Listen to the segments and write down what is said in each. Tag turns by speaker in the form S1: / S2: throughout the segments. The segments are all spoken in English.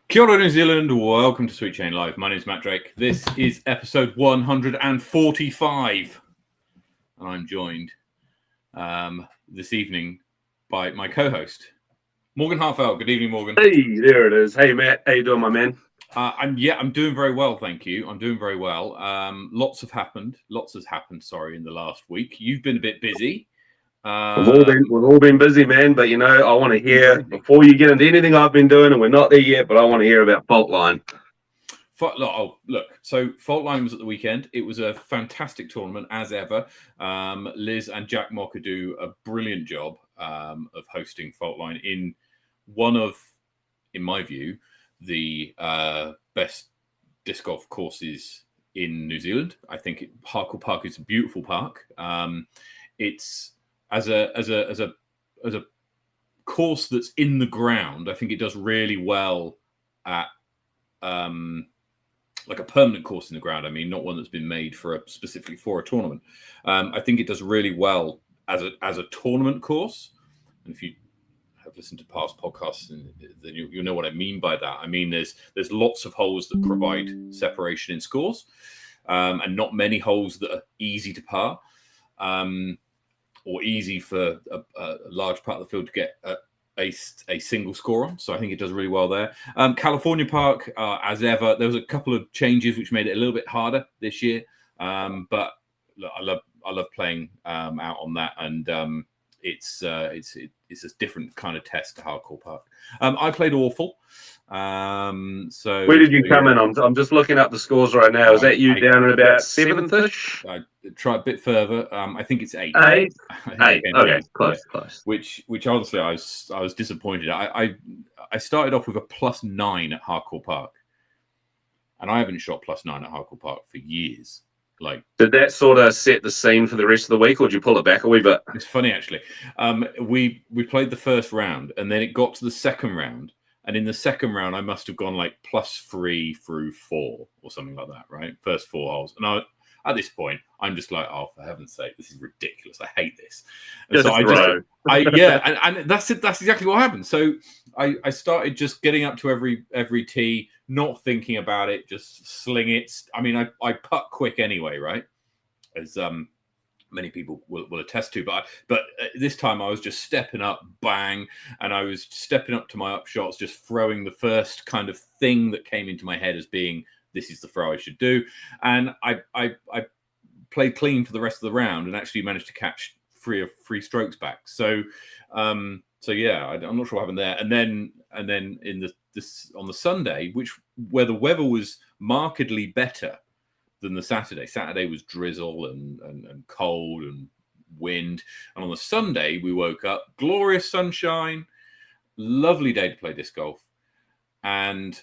S1: Kia ora, New Zealand. Welcome to Sweet Chain Live. My name is Matt Drake. This is episode 145. And I'm joined this evening by my co-host, Morgan Harfeld. Good evening, Morgan.
S2: Hey, there it is. Hey, Matt. How you doing, my man?
S1: I'm doing very well, thank you. I'm doing very well. Lots has happened, in the last week. You've been a bit busy.
S2: We've all been busy, man. But, I want to hear, before you get into anything I've been doing, and we're not there yet, but I want to hear about Faultline.
S1: Look, so Faultline was at the weekend. It was a fantastic tournament, as ever. Liz and Jack Mocker do a brilliant job of hosting Faultline in one of, in my view, the best disc golf courses in New Zealand. I think Harcourt Park is a beautiful park. It's as a course that's in the ground. I think it does really well at like a permanent course in the ground. I mean, not one that's been made specifically for a tournament. I think it does really well as a tournament course. And if you have listened to past podcasts, then you'll know what I mean by that. I mean, there's lots of holes that provide separation in scores, and not many holes that are easy to par, or easy for a large part of the field to get a single score on. So I think it does really well there. California Park, as ever, there was a couple of changes which made it a little bit harder this year. But look, I love playing out on that, and it's a different kind of test to Harcourt Park. I played awful. So
S2: where did you come in? I'm just looking up the scores right now. Is that you down at about seventh-ish?
S1: I try a bit further. I think it's 8.
S2: 8. Okay, close.
S1: Which honestly, I was disappointed. I started off with a +9 at Harcourt Park, and I haven't shot +9 at Harcourt Park for years.
S2: Did that sort of set the scene for the rest of the week, or did you pull it back a wee bit?
S1: It's funny actually. We played the first round, and then it got to the second round. And in the second round, I must have gone like +3 through 4 or something like that, right? First 4 holes. And at this point, I'm just like, oh, for heaven's sake, this is ridiculous. I hate this. And so and that's exactly what happened. So I started just getting up to every tee, not thinking about it, just sling it. I mean, I putt quick anyway, right? As many people will attest to, but this time I was just stepping up, bang, and I was stepping up to my up shots, just throwing the first kind of thing that came into my head as being, this is the throw I should do. And I played clean for the rest of the round and actually managed to catch 3 strokes back. So yeah, I'm not sure what happened there. And then in this on the Sunday, where the weather was markedly better than the Saturday. Saturday was drizzle and cold and wind. And on the Sunday, we woke up, glorious sunshine, lovely day to play disc golf. And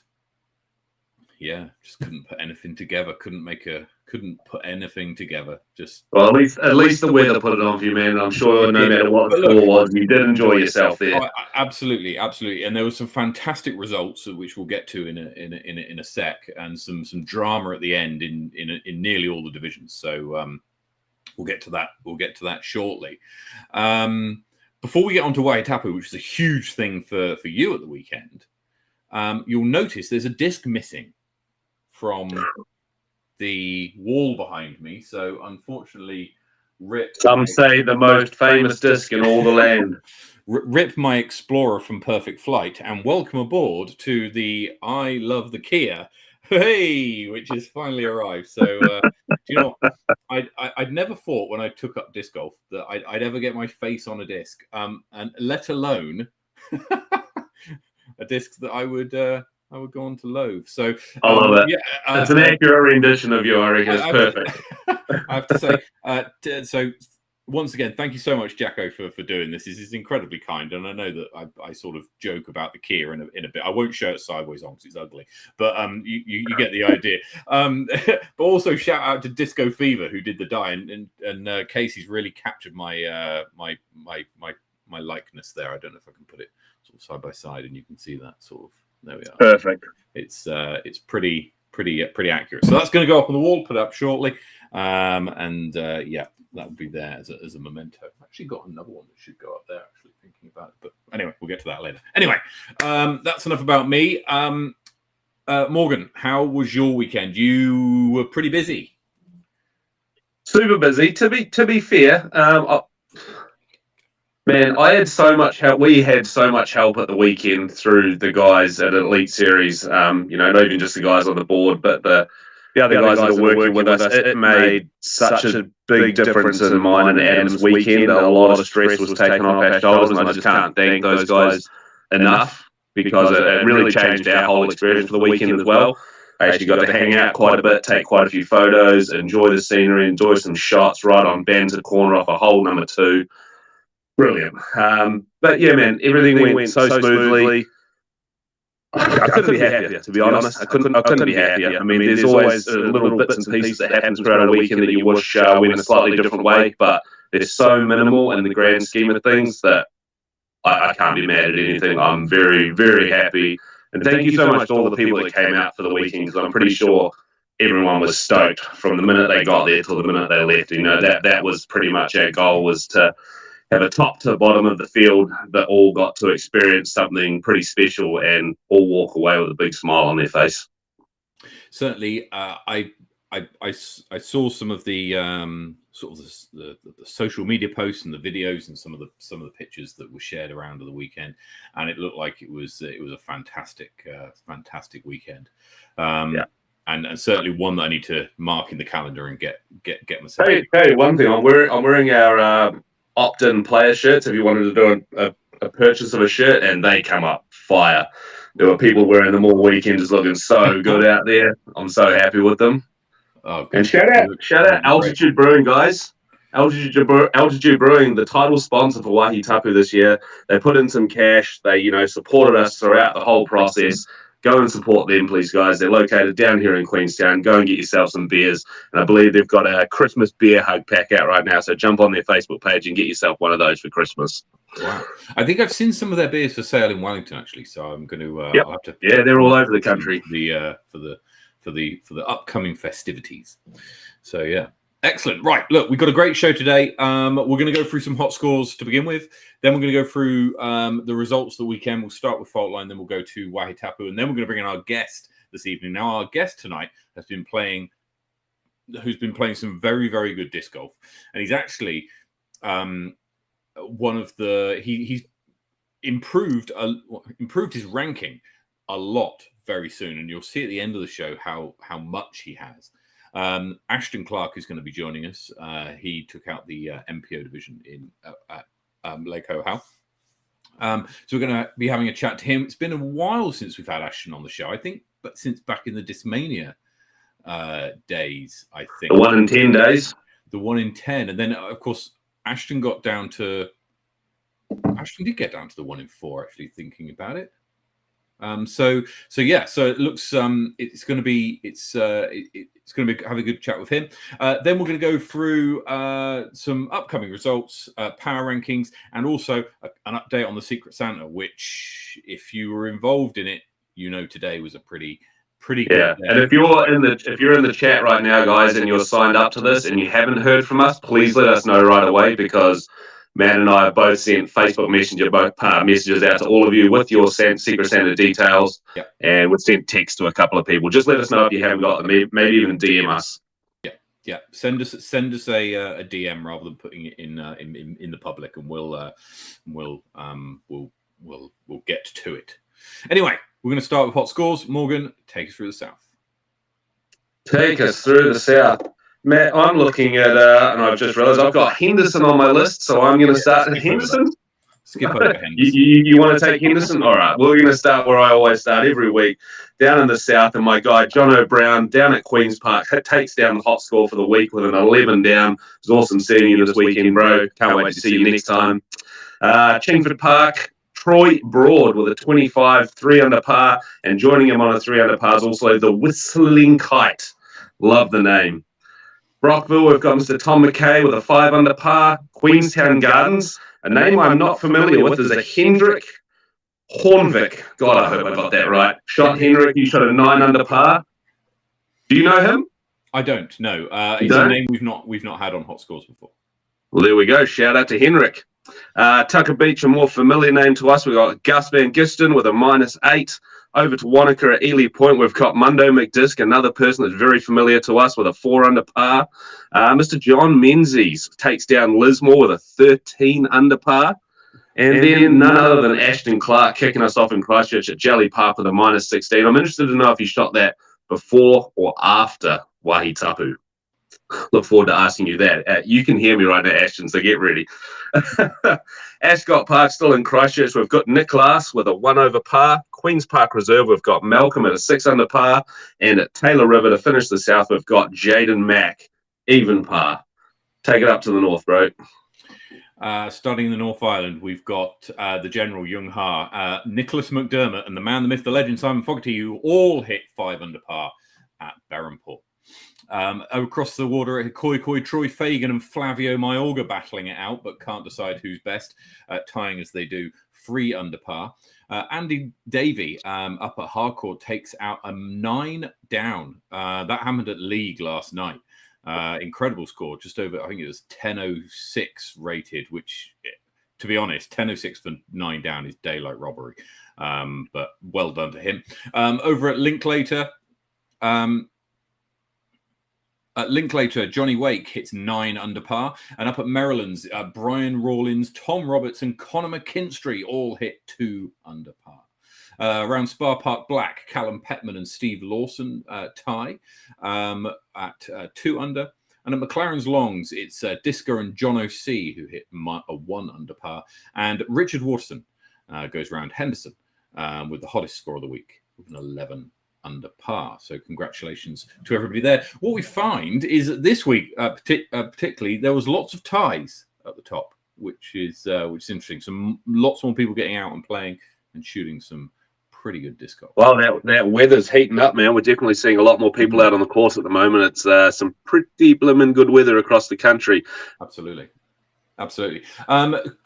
S1: yeah, just couldn't put anything together. Couldn't put anything together.
S2: Well, at least the weather put it on for you, man. I'm sure no matter what the score was, you did enjoy yourself there.
S1: Oh, absolutely. And there was some fantastic results, which we'll get to in a sec, and some drama at the end in nearly all the divisions. So we'll get to that. We'll get to that shortly. Before we get on to Wahi Tapu, which is a huge thing for you at the weekend, you'll notice there's a disc missing from the wall behind me. So unfortunately,
S2: some say the most famous disc in all the land.
S1: Rip my Explorer from Perfect Flight, and welcome aboard to the I Love the Kia, which has finally arrived. So do you know what? I'd never thought when I took up disc golf that I'd ever get my face on a disc, and let alone a disc that I would go on to loathe. So
S2: I love it. Yeah, it's an accurate rendition of you, I reckon. It's perfect.
S1: I have to say, so once again, thank you so much, Jacko, for doing this. This is incredibly kind, and I know that I sort of joke about the Kia in a bit. I won't show it sideways on because it's ugly, but you get the idea. But also shout out to Disco Fever who did the dye, and Casey's really captured my likeness there. I don't know if I can put it sort of side by side, and you can see that sort of. There we are.
S2: Perfect.
S1: It's pretty accurate. So that's going to go up on the wall, put up shortly, and that will be there as a memento. I've actually got another one that should go up there. Actually, thinking about it, but anyway, we'll get to that later. Anyway, that's enough about me. Morgan, how was your weekend? You were pretty busy.
S2: Super busy. To be fair, man, I had so much help. We had so much help at the weekend through the guys at Elite Series. Not even just the guys on the board, but the other guys that are working with us. It made such a big difference in mine and Adam's weekend. A lot of stress was taken off our shoulders, and I just can't thank those guys enough because it really changed our whole experience for the weekend as well. I actually got to hang out quite a bit, take quite a few photos, enjoy the scenery, enjoy some shots right on Banter Corner off a hole number 2. Brilliant. But yeah, man, everything went so smoothly. I couldn't be happier, to be honest. I couldn't be happier. I mean, there's always little bits and pieces that happen throughout a weekend that you wish went a slightly different way, but they're so minimal in the grand scheme of things that I can't be mad at anything. I'm very, very happy. And thank you so much to all the people that came out for the weekend, because I'm pretty sure everyone was stoked from the minute they got there till the minute they left. That was pretty much our goal, was to have a top to bottom of the field that all got to experience something pretty special and all walk away with a big smile on their face.
S1: Certainly, I saw some of the sort of the social media posts and the videos and some of the pictures that were shared around of the weekend, and it looked like it was a fantastic weekend. And certainly one that I need to mark in the calendar and get myself.
S2: Hey, one thing, I'm wearing our opt-in player shirts. If you wanted to do a purchase of a shirt, and they come up fire. There were people wearing them all weekend, just looking so good out there. I'm so happy with them.
S1: Oh,
S2: and shout out Altitude Brewing, guys. Altitude Brewing, the title sponsor for Wahi Tapu this year. They put in some cash. They supported us throughout the whole process. Go and support them, please, guys. They're located down here in Queenstown. Go and get yourself some beers. And I believe they've got a Christmas beer hug pack out right now. So jump on their Facebook page and get yourself one of those for Christmas.
S1: Wow. I think I've seen some of their beers for sale in Wellington, actually. So I'm going to I'll have to.
S2: Yeah, they're all over the country.
S1: For the upcoming festivities. So yeah. Excellent. Right. Look, we've got a great show today. We're going to go through some hot scores to begin with. Then we're going to go through the results of the weekend. We'll start with Faultline, then we'll go to Wahi Tapu, and then we're going to bring in our guest this evening. Now, our guest tonight who's been playing some very, very good disc golf, and he's actually one of the he's improved his ranking a lot very soon, and you'll see at the end of the show how much he has. Ashton Clark is going to be joining us. He took out the MPO division at Lake Ohau. So we're going to be having a chat to him. It's been a while since we've had Ashton on the show, I think, but since back in the Discmania days, I think.
S2: The 1 in 10 days.
S1: The 1 in 10. And then, of course, Ashton did get down to the 1 in 4, actually, thinking about it. So it looks it's going to be have a good chat with him. Then we're going to go through some upcoming results, power rankings, and also an update on the Secret Santa, which, if you were involved in it, today was a pretty good day.
S2: And if you're in the chat right now, guys, and you're signed up to this and you haven't heard from us, please let us know right away, because Matt and I have both sent Facebook messages out to all of you with your Secret Santa details.
S1: Yep.
S2: And we've sent text to a couple of people. Just let us know if you haven't got them. Maybe even DM us.
S1: Yeah. Send us a DM rather than putting it in the public, and we'll get to it. Anyway, we're going to start with hot scores. Morgan, take us through the South.
S2: Take us through the South. Matt, I'm looking at, and I've just realised I've got Henderson on my list, so I'm going to start at Henderson.
S1: Skip over Henderson.
S2: You want to take Henderson? All right, we're going to start where I always start every week, down in the South, and my guy John O'Brown down at Queen's Park takes down the hot score for the week with an 11 down. It was awesome seeing you this weekend, bro. Can't wait to see you next time. Chingford Park, Troy Broad with a 25, 3 under par, and joining him on a 3 under par is also the Whistling Kite. Love the name. Brockville, we've got Mr. Tom McKay with a 5 under par. Queenstown Gardens, A name I'm not familiar with is a Hendrik Hornvik. God, I hope I got that right. Hendrik, he shot a 9 under par. Do you know him?
S1: I don't. No, it's a name we've not had on Hot Scores before.
S2: Well, there we go. Shout out to Henrik. Tucker Beach, a more familiar name to us. We've got Gus Van Giston with a -8. Over to Wanaka at Ely Point, we've got Mundo McDisk, another person that's very familiar to us, with a 4 under par. Mr. John Menzies takes down Lismore with a 13 under par. And then none other than Ashton Clark kicking us off in Christchurch at Jelly Park with a -16. I'm interested to know if he shot that before or after Wahi Tapu. Look forward to asking you that. You can hear me right now, Ashton, so get ready. Ascot Park still in Christchurch. We've got Nick Lass with a 1 over par. Queen's Park Reserve, we've got Malcolm at a 6 under par. And at Taylor River to finish the south, we've got Jaden Mack, even par. Take it up to the north, bro.
S1: Starting in the North Island, we've got the General Jung Ha, Nicholas McDermott, and the man, the myth, the legend, Simon Fogarty, who all hit 5 under par at Berhampore. Across the water, Koi, Troy Fagan and Flavio Mayorga battling it out, but can't decide who's best, tying as they do 3 under par. Andy Davey up at Harcourt takes out a 9 down. That happened at League last night. Incredible score, just over, I think it was 10.06 rated, which, to be honest, 10.06 for 9 down is daylight robbery. But well done to him. Over at Linklater, Johnny Wake hits 9 under par. And up at Maryland's, Brian Rawlins, Tom Roberts, and Conor McKinstry all hit 2 under par. Around Spa Park Black, Callum Petman and Steve Lawson tie at 2 under. And at McLaren's Longs, it's Disker and John O.C. who hit a 1 under par. And Richard Waterson goes round Henderson with the hottest score of the week with an 11 under par. So congratulations to everybody there. What we find is that this week, particularly, there was lots of ties at the top, which is interesting. Some lots more people getting out and playing and shooting some pretty good disc golf.
S2: Well, that weather's heating up, man. We're definitely seeing a lot more people out on the course at the moment. It's some pretty blimmin' good weather across the country.
S1: Absolutely.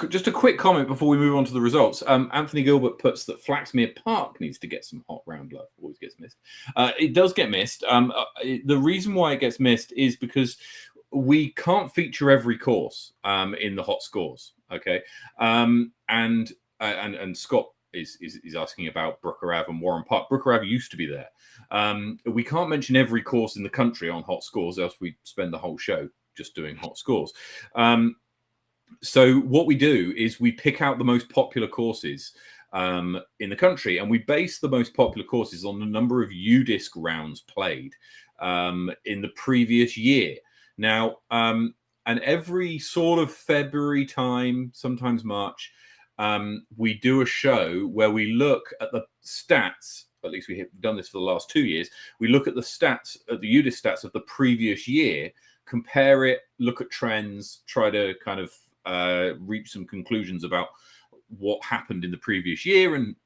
S1: Just a quick comment before we move on to the results. Anthony Gilbert puts that Flaxmere Park needs to get some hot round love. Always gets missed. It does get missed. The reason why it gets missed is because we can't feature every course in the hot scores. Okay, and Scott is asking about Brooker Ave and Warren Park. Brooker Ave used to be there. We can't mention every course in the country on hot scores, else we spend the whole show just doing hot scores. So what we do is we pick out the most popular courses in the country, and we base the most popular courses on the number of UDisc rounds played in the previous year. Now, and every sort of February time, sometimes March, we do a show where we look at the stats. At least we have done this for the last 2 years. We look at the stats, at the UDisc stats of the previous year, compare it, look at trends, try to kind of reach some conclusions about what happened in the previous year and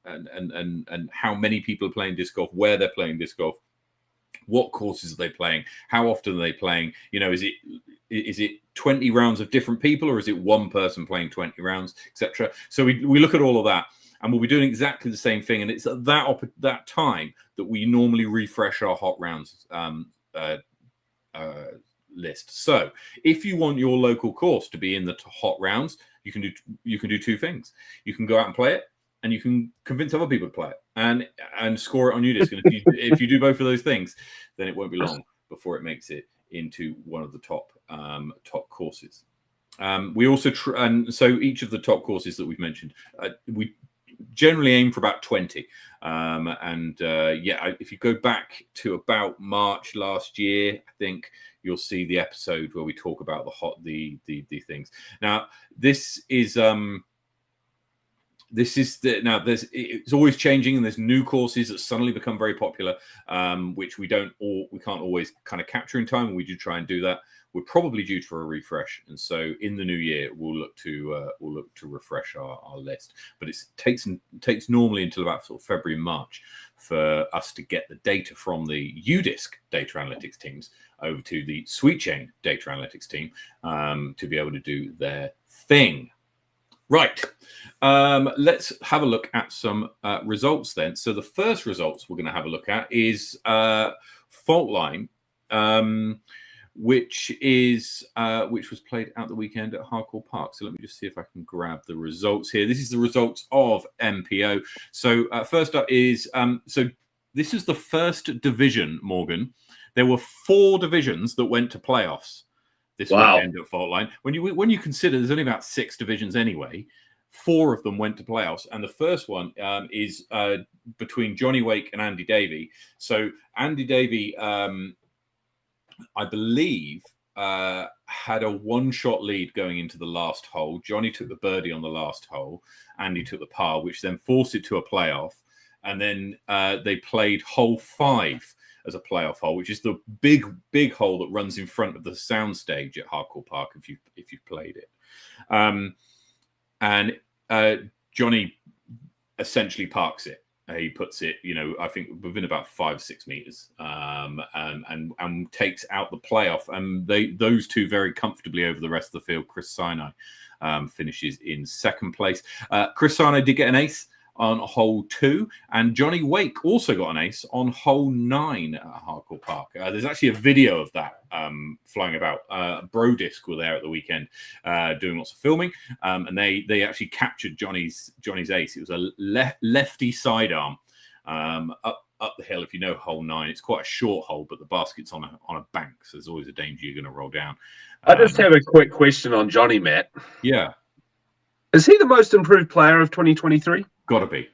S1: how many people are playing disc golf, where they're playing disc golf, what courses are they playing, how often are they playing, is it 20 rounds of different people, or is it one person playing 20 rounds, etc. So we look at all of that, and we'll be doing exactly the same thing, and it's at that time that we normally refresh our hot rounds list. So if you want your local course to be in the hot rounds, you can do 2 things. You can go out and play it, and you can convince other people to play it and score it on UDisc. And if you do both of those things, then it won't be long before it makes it into one of the top courses. We also and so each of the top courses that we've mentioned, we generally aim for about 20. If you go back to about March last year, I think you'll see the episode where we talk about the things. Now, it's always changing, and there's new courses that suddenly become very popular, which we can't always kind of capture in time, and we do try and do that. We're probably due for a refresh, and so in the new year we'll look to refresh our list. But it takes normally until about sort of February and March for us to get the data from the UDisc data analytics teams over to the Sweet Chain data analytics team to be able to do their thing. Right. Let's have a look at some results then. So the first results we're going to have a look at is Faultline, which was played at the weekend at Harcourt Park. So let me just see if I can grab the results here. This is the results of MPO. So first up is so this is the first division, Morgan. There were 4 divisions that went to playoffs this weekend at Faultline. When you consider there's only about 6 divisions anyway, 4 of them went to playoffs, and the first one is between Johnny Wake and Andy Davey. So Andy Davey, I believe, had a 1-shot lead going into the last hole. Johnny took the birdie on the last hole. Andy took the par, which then forced it to a playoff. And then they played hole 5 as a playoff hole, which is the big hole that runs in front of the soundstage at Harcourt Park. If you've played it, and Johnny essentially parks it. He puts it, I think within about 5-6 meters, and takes out the playoff. And those 2 very comfortably over the rest of the field. Chris Sinai finishes in second place. Chris Sinai did get an ace on hole 2, and Johnny Wake also got an ace on hole 9 at Harcourt Park. There's actually a video of that flying about. Brodisc were there at the weekend doing lots of filming, and they actually captured Johnny's ace. It was a lefty sidearm up the hill. If you know hole 9, it's quite a short hole, but the basket's on a bank, so there's always a danger you're going to roll down.
S2: I just have a quick question on Johnny, Matt.
S1: Yeah.
S2: Is he the most improved player of 2023?
S1: Got to be.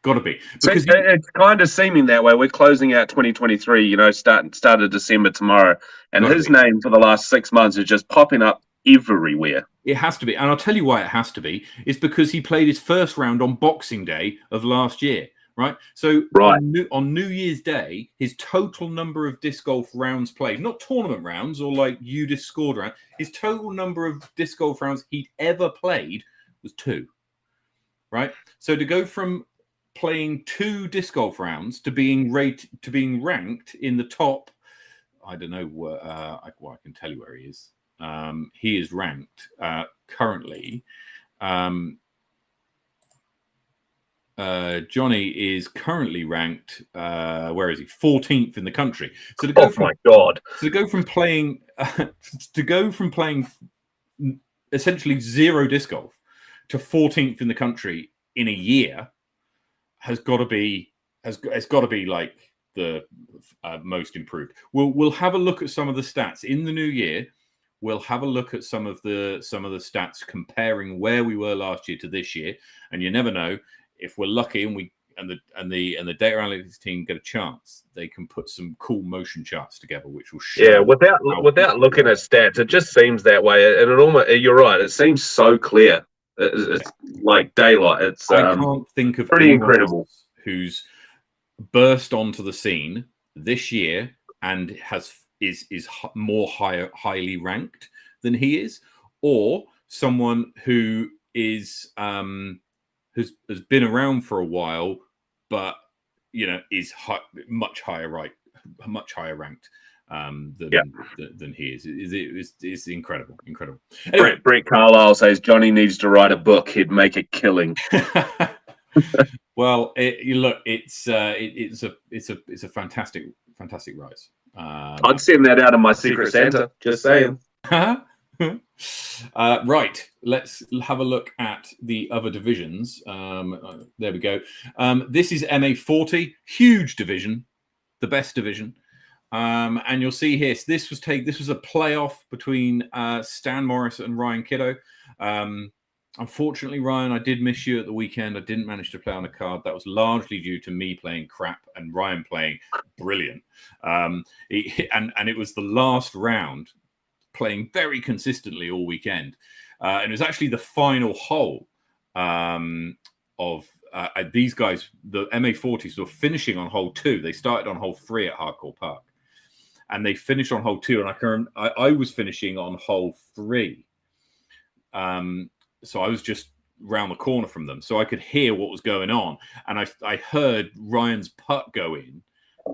S2: Because it's kind of seeming that way. We're closing out 2023, started December tomorrow. And his name for the last 6 months is just popping up everywhere.
S1: It has to be. And I'll tell you why it has to be. It's because he played his first round on Boxing Day of last year, right? So on New Year's Day, his total number of disc golf rounds played, not tournament rounds or like UDisc scored round, his total number of disc golf rounds he'd ever played was 2. Right, so to go from playing 2 disc golf rounds to being ranked in the top, I don't know what I can tell you where he is. He is ranked currently. Johnny is currently ranked. Where is he? 14th in the country. So to go
S2: my God!
S1: To go from playing essentially 0 disc golf to 14th in the country in a year has got to be like the most improved. We'll have a look at some of the stats in the new year. We'll have a look at some of the stats comparing where we were last year to this year, and you never know, if we're lucky and the data analytics team get a chance, they can put some cool motion charts together, which will show.
S2: Yeah, without looking at stats, it just seems that way, and you're right. It seems so clear. It's like daylight.
S1: I can't think of
S2: pretty incredible
S1: who's burst onto the scene this year and is more highly ranked than he is, or someone who is has been around for a while, but is much higher ranked than he is. It's incredible. Anyway,
S2: Brett Carlisle says Johnny needs to write a book. He'd make a killing.
S1: Well, it's a fantastic rise.
S2: I'd send that out of my Secret Santa. Just saying.
S1: Right, let's have a look at the other divisions. There we go. This is MA40, huge division, the best division. And you'll see here, so this was a playoff between Stan Morris and Ryan Kiddo. Unfortunately, Ryan, I did miss you at the weekend. I didn't manage to play on a card. That was largely due to me playing crap and Ryan playing brilliant. And it was the last round, playing very consistently all weekend. And it was actually the final hole of these guys. The MA40s were finishing on hole 2. They started on hole 3 at Harcourt Park, and they finished on hole 2. And I was finishing on hole 3. So I was just round the corner from them, so I could hear what was going on. And I heard Ryan's putt go in,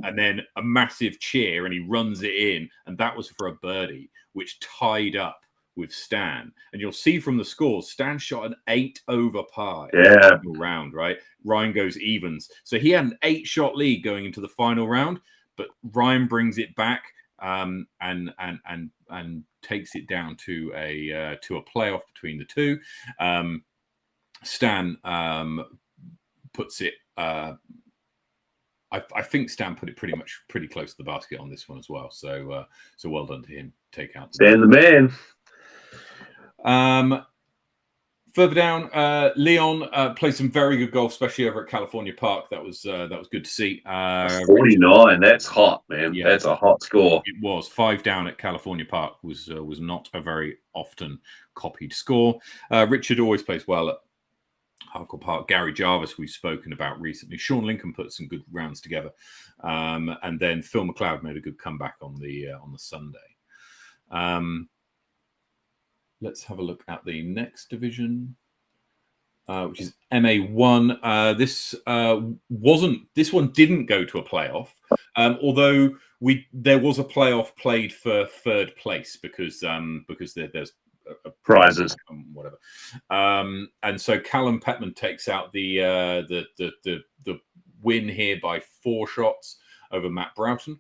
S1: and then a massive cheer, and he runs it in, and that was for a birdie, which tied up with Stan, and you'll see from the scores, Stan shot an 8 over par in
S2: Yeah.
S1: the final round, right? Ryan goes evens. So he had an 8-shot lead going into the final round, but Ryan brings it back and takes it down to a playoff between the two. Stan puts it. I think Stan put it pretty close to the basket on this one as well. So well done to him. Take out
S2: Stan the man.
S1: Further down, Leon played some very good golf, especially over at California Park. That was good to see.
S2: 49. That's hot, man. Yeah. That's a hot score.
S1: It was 5 down at California Park. Was not a very often copied score. Richard always plays well at Harcourt Park. Gary Jarvis, we've spoken about recently. Sean Lincoln put some good rounds together, and then Phil McLeod made a good comeback on the Sunday. Let's have a look at the next division, which is MA1. This one didn't go to a playoff, although there was a playoff played for third place because there's
S2: prizes
S1: and whatever. And so Callum Petman takes out the win here by 4 shots over Matt Broughton.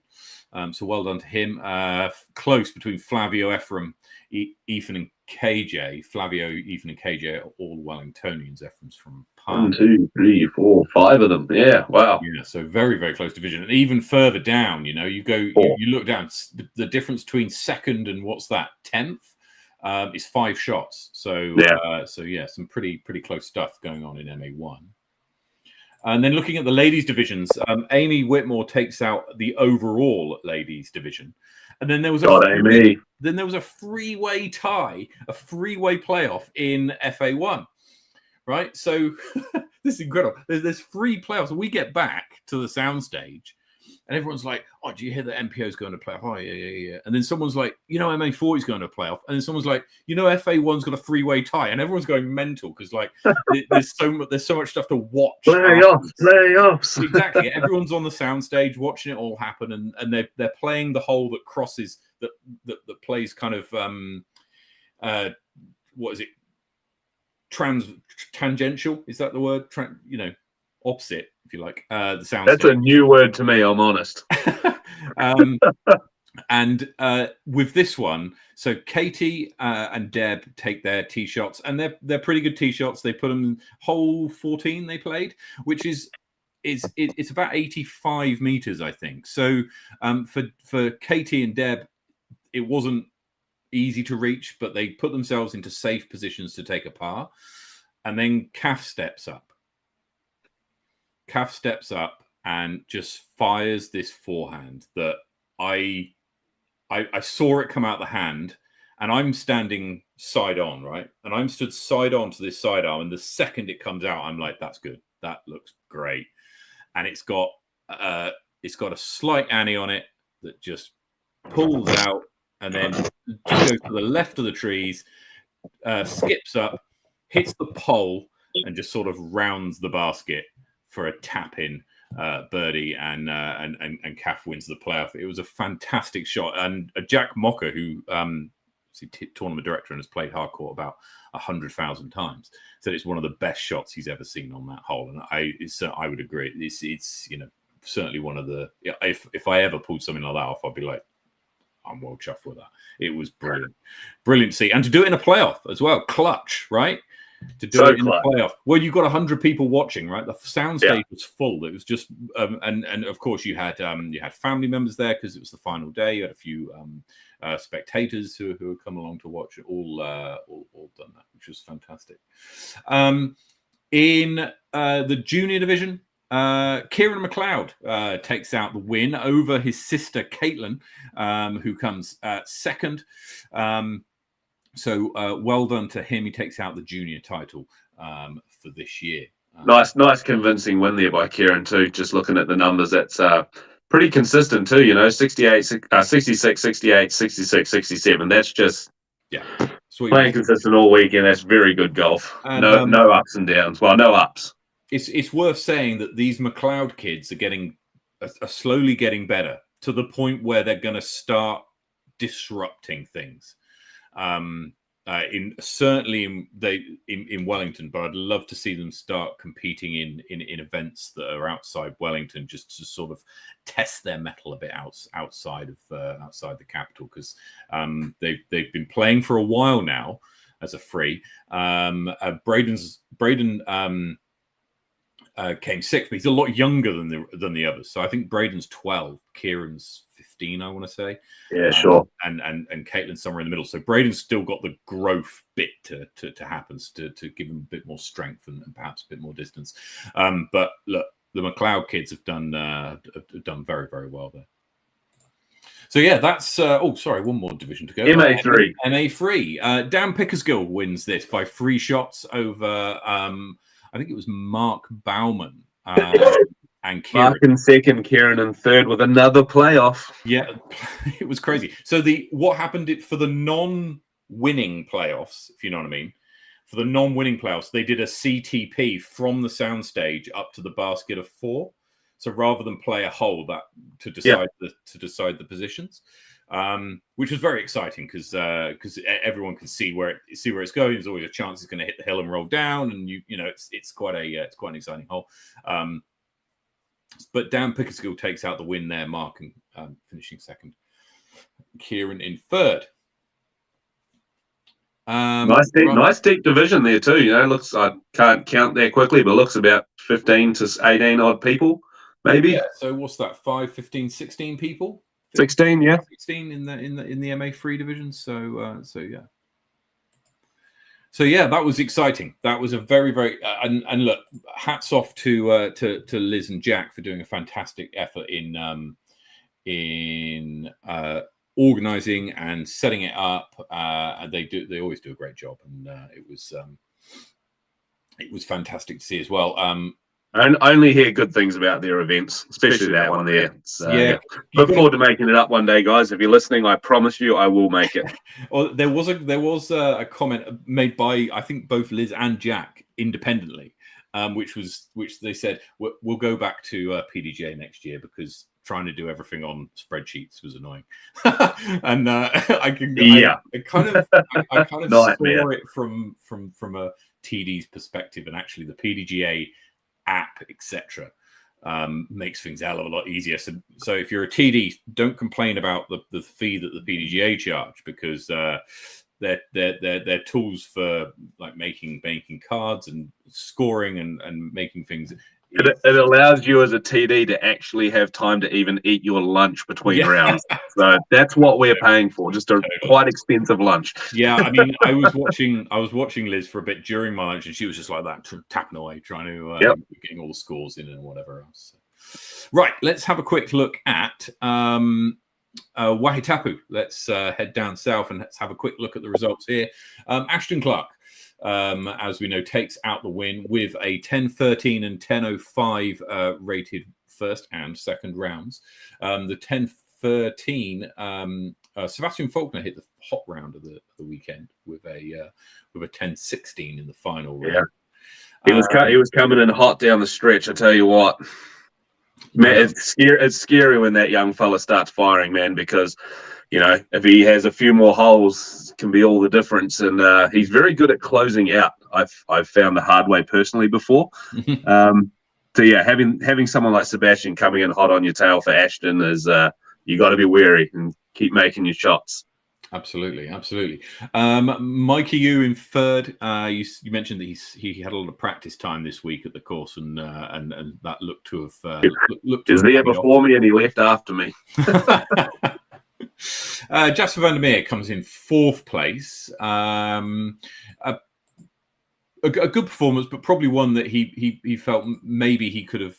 S1: So well done to him. Close between Flavio, Ephraim, Ethan, and KJ. Flavio, Ethan, and KJ are all Wellingtonians. Ephraim's from Palm.
S2: 1, 2, 3, 4, 5 of them. Yeah, wow.
S1: Yeah, so very, very close division. And even further down, you go, you look down. The difference between second and what's that, 10th, is 5 shots. So some pretty close stuff going on in MA1. And then looking at the ladies' divisions, Amy Whitmore takes out the overall ladies' division, and then there was a three-way tie, a 3-way playoff in FA1. Right, so this is incredible. There's 3 playoffs. We get back to the soundstage, and everyone's like, "Oh, do you hear that MPO's going to playoff?" Oh, yeah. And then someone's like, MA40's going to playoff, and then someone's like, FA1's got a 3-way tie, and everyone's going mental because there's so much stuff to watch.
S2: Playoffs.
S1: Exactly. Everyone's on the soundstage watching it all happen, and they're playing the hole that crosses that plays kind of what is it? Tangential, is that the word? Opposite, if you like. The sound.
S2: That's a new word to me. I'm honest.
S1: And with this one, so Katie and Deb take their tee shots, and they're pretty good tee shots. They put them hole 14. They played, which is it's about 85 meters, I think. So for Katie and Deb, it wasn't easy to reach, but they put themselves into safe positions to take a par. And then Kath steps up and just fires this forehand that I saw it come out the hand, and I'm standing side on, right? And I'm stood side on to this sidearm, and the second it comes out, I'm like, that's good. That looks great. And it's got a slight Annie on it that just pulls out, and then just goes to the left of the trees, skips up, hits the pole, and just sort of rounds the basket for a tap-in birdie, and Kath wins the playoff. It was a fantastic shot, and Jack Mocker, who is tournament director and has played hardcourt about 100,000 times, said it's one of the best shots he's ever seen on that hole, and I would agree. It's certainly one of the. If I ever pulled something like that off, I'd be like, I'm well chuffed with that. It was brilliant to see, and to do it in a playoff as well, clutch, right? To do it in the playoff, well, you've got 100 people watching, right? The soundstage was full. It was just, and of course you had family members there because it was the final day. You had a few spectators who had come along to watch it. All done that, which was fantastic. In the junior division, Kieran McLeod takes out the win over his sister Caitlin, who comes second. So well done to him. He takes out the junior title for this year.
S2: Nice convincing win there by Kieran too. Just looking at the numbers, that's pretty consistent too. 68, 66, 68, 66, 67. That's just
S1: sweet.
S2: Playing consistent all weekend. That's very good golf. And, no ups and downs. Well, no ups.
S1: It's worth saying that these McLeod kids are slowly getting better to the point where they're going to start disrupting things. certainly in Wellington, but I'd love to see them start competing in events that are outside Wellington, just to sort of test their mettle a bit outside the capital, because they've been playing for a while now as a free. Braden came sixth, but he's a lot younger than the others. So I think Braden's 12, Kieran's 15, I want to say.
S2: Yeah, sure.
S1: And Caitlin's somewhere in the middle. So Braden's still got the growth bit to happen, to give him a bit more strength and perhaps a bit more distance. But look, the McLeod kids have done very, very well there. So yeah, that's one more division to go.
S2: MA3.
S1: MA3. Dan Pickersgill wins this by 3 shots over I think it was Mark Bauman and Kieran.
S2: Mark in second, Kieran in third, with another playoff.
S1: Yeah, it was crazy. So what happened for the non-winning playoffs, if you know what I mean, for the non-winning playoffs, they did a CTP from the soundstage up to the basket of 4. So rather than play a hole to decide the positions, which was very exciting because everyone can see where it's going. There's always a chance it's going to hit the hill and roll down, and it's quite an exciting hole. But Dan Pickersgill takes out the win there, Mark finishing second, Kieran in third.
S2: Nice deep division there too. Looks, I can't count there quickly, but looks about 15 to 18 odd people, maybe.
S1: Yeah. So what's that? 5, 15, 16 people.
S2: 16, yeah.
S1: 16 in the MA3 division. So yeah. So yeah, that was exciting. That was a very, very and look, hats off to Liz and Jack for doing a fantastic effort in organizing and setting it up. They always do a great job, and it was fantastic to see as well.
S2: I only hear good things about their events, especially that one there. So,
S1: yeah.
S2: Look forward to making it up one day, guys. If you're listening, I promise you I will make it.
S1: Well, there was a comment made by, I think, both Liz and Jack independently, which they said, we'll go back to PDGA next year because trying to do everything on spreadsheets was annoying. And I kind of saw it from a TD's perspective, and actually the PDGA app, etc., makes things a hell of a lot easier. So if you're a TD, don't complain about the fee that the PDGA charge, because they're tools for like making cards and scoring and making things.
S2: It allows you as a TD to actually have time to even eat your lunch between rounds. So that's what we're paying for, just a quite expensive lunch.
S1: Yeah, I mean, I was watching Liz for a bit during my lunch, and she was just like that, tapping away, trying to getting all the scores in and whatever else. Right, let's have a quick look at Wahi Tapu. Let's head down south and let's have a quick look at the results here. Ashton Clark, as we know, takes out the win with a 10-13 and 10-05 rated first and second rounds. The 10-13, Sebastian Faulkner hit the hot round of the weekend with a 10-16 in the final round.
S2: He was coming in hot down the stretch. I tell you what, man, it's scary when that young fella starts firing, man, because if he has a few more holes, can be all the difference. And he's very good at closing out. I've found the hard way personally before. So yeah, having someone like Sebastian coming in hot on your tail for Ashton is you got to be wary and keep making your shots.
S1: Absolutely. Mikey Yu in third. You mentioned that he had a lot of practice time this week at the course, and that looked to have looked.
S2: He was there before me, and he left after me.
S1: Jasper van der Meer comes in fourth place. A good performance, but probably one that he felt maybe he could have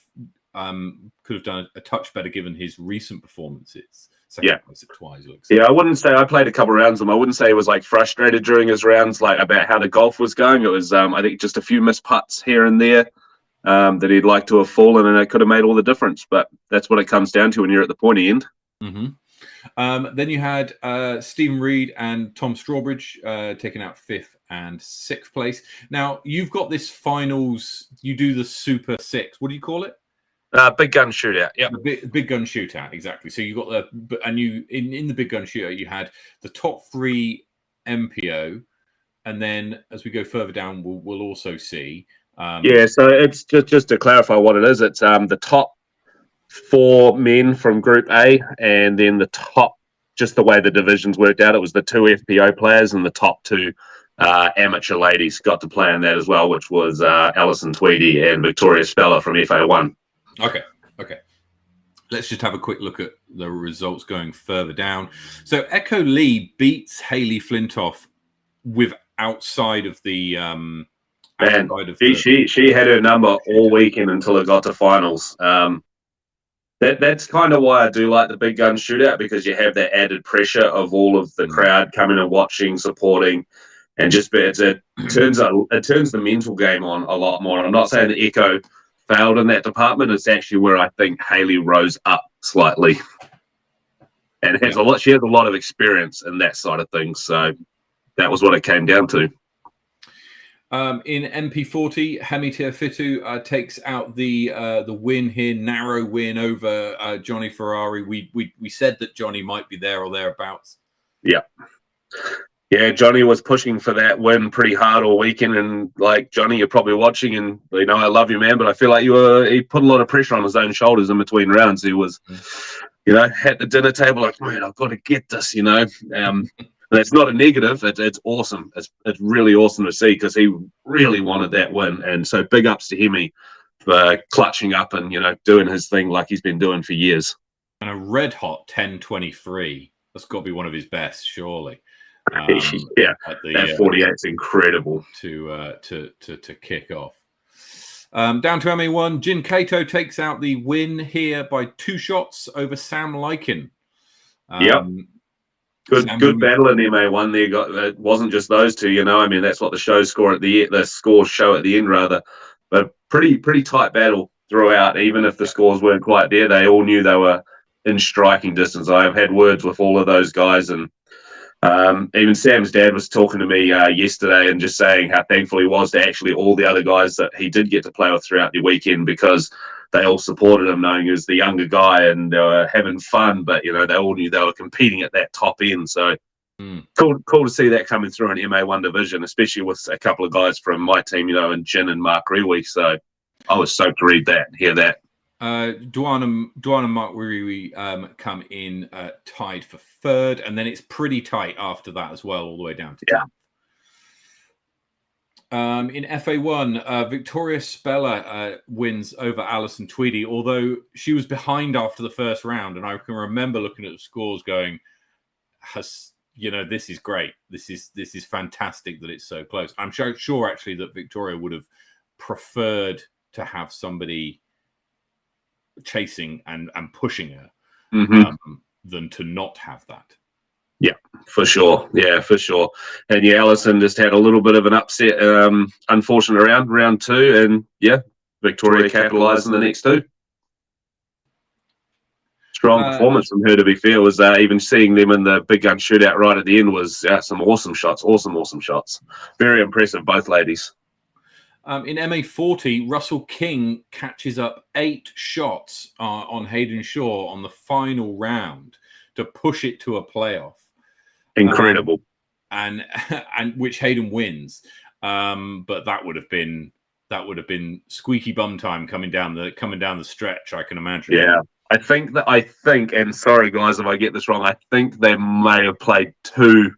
S1: done a touch better given his recent performances. Second place at twice.
S2: I wouldn't say I played a couple of rounds with him. I wouldn't say he was like frustrated during his rounds, like about how the golf was going. It was I think just a few missed putts here and there that he'd like to have fallen, and it could have made all the difference. But that's what it comes down to when you're at the pointy end.
S1: Mm-hmm. Then you had Stephen Reed and Tom Strawbridge taking out fifth and sixth place. Now you've got this finals. You do the Super Six. What do you call it?
S2: Big gun shootout. Yeah,
S1: big gun shootout. Exactly. So you got in the big gun shootout, you had the top three MPO, and then as we go further down, we'll also see.
S2: So it's just to clarify what it is. It's the top 4 men from Group A, and then the top, just the way the divisions worked out, it was the 2 FPO players and the top 2 amateur ladies got to play in that as well, which was Alison Tweedy and Victoria Speller from FA1.
S1: Okay. Let's just have a quick look at the results going further down. So Echo Lee beats Hayley Flintoff with outside of the
S2: she had her number all weekend until it got to finals. That's kind of why I do like the big gun shootout, because you have that added pressure of all of the crowd coming and watching, supporting, and just it turns the mental game on a lot more. I'm not saying that Echo failed in that department. It's actually where I think Hayley rose up slightly, and she has a lot of experience in that side of things. So that was what it came down to.
S1: In MP40, Hamitia Fitu takes out the win here, narrow win over Johnny Ferrari. We said that Johnny might be there or thereabouts.
S2: Yeah, Johnny was pushing for that win pretty hard all weekend, and like, Johnny, you're probably watching, and I love you, man, but I feel like he put a lot of pressure on his own shoulders in between rounds. He was, at the dinner table like, man, I've got to get this, And it's not a negative. It's awesome. It's really awesome to see, because he really wanted that win, and so big ups to him for clutching up and doing his thing like he's been doing for years.
S1: And a red hot 10:23. That's got to be one of his best, surely.
S2: That 48's incredible
S1: to kick off. Down to MA1, Jin Kato takes out the win here by 2 shots over Sam Lykin.
S2: Good battle in MA1 there. It wasn't just those two, that's what the shows score at the scores show at the end rather. But pretty tight battle throughout. Even if the scores weren't quite there, they all knew they were in striking distance. I have had words with all of those guys, and even Sam's dad was talking to me yesterday and just saying how thankful he was to actually all the other guys that he did get to play with throughout the weekend, because they all supported him, knowing he was the younger guy, and they were having fun, but they all knew they were competing at that top end. So cool to see that coming through in MA1 division, especially with a couple of guys from my team, and Jin and Mark Rewe. So I was stoked to read that, hear that.
S1: Duan and Mark Rewe come in tied for 3rd, and then it's pretty tight after that as well, all the way down to 10th. In FA1, Victoria Speller wins over Alison Tweedy, although she was behind after the first round, and I can remember looking at the scores going, this is great. This is fantastic that it's so close. I'm sure actually that Victoria would have preferred to have somebody chasing and pushing her than to not have that.
S2: Yeah, for sure. And Alison just had a little bit of an upset, unfortunate round 2, and Victoria capitalised in the next 2. Strong performance from her, to be fair. Was even seeing them in the big gun shootout right at the end was some awesome shots. Awesome shots. Very impressive, both ladies.
S1: In MA40, Russell King catches up 8 shots on Hayden Shaw on the final round to push it to a playoff.
S2: Incredible.
S1: And which Hayden wins. But that would have been squeaky bum time coming down the stretch, I can imagine.
S2: Yeah. I think, and sorry guys if I get this wrong, I think they may have played 2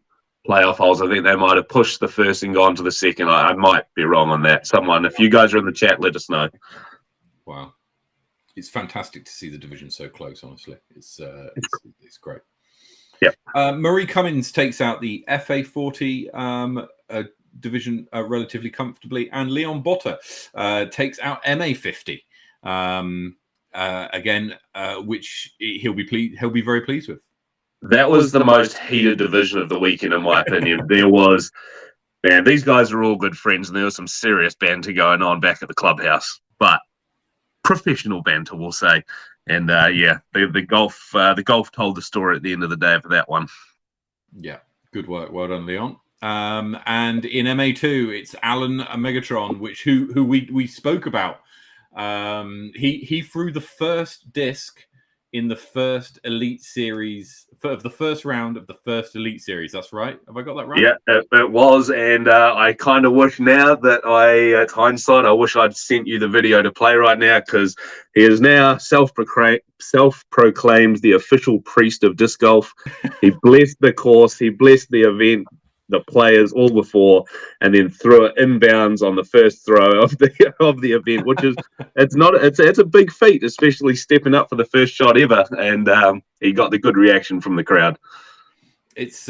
S2: playoff holes. I think they might have pushed the first and gone to the second. I might be wrong on that. Someone, if you guys are in the chat, let us know.
S1: Wow, it's fantastic to see the division so close. Honestly, it's great.
S2: Yeah.
S1: Marie Cummins takes out the FA40 division relatively comfortably, and Leon Botta takes out MA50 again, which he'll be very pleased with.
S2: That was the most heated division of the weekend, in my opinion. These guys are all good friends, and there was some serious banter going on back at the clubhouse, but professional banter, we'll say. And the golf told the story at the end of the day for that one. Yeah,
S1: good work, well done, Leon. And in MA2, it's Alan Megatron, who we spoke about. He threw the first disc in the first Elite Series of the first round of the first Elite Series. That's right. Have I got that right?
S2: Yeah, it was, and I kind of wish now that at hindsight, I wish I'd sent you the video to play right now, because he is now self-proclaimed the official priest of disc golf. He blessed the course, he blessed the event, the players all before, and then threw it inbounds on the first throw of the event, which is it's a big feat, especially stepping up for the first shot ever, and he got the good reaction from the crowd.
S1: It's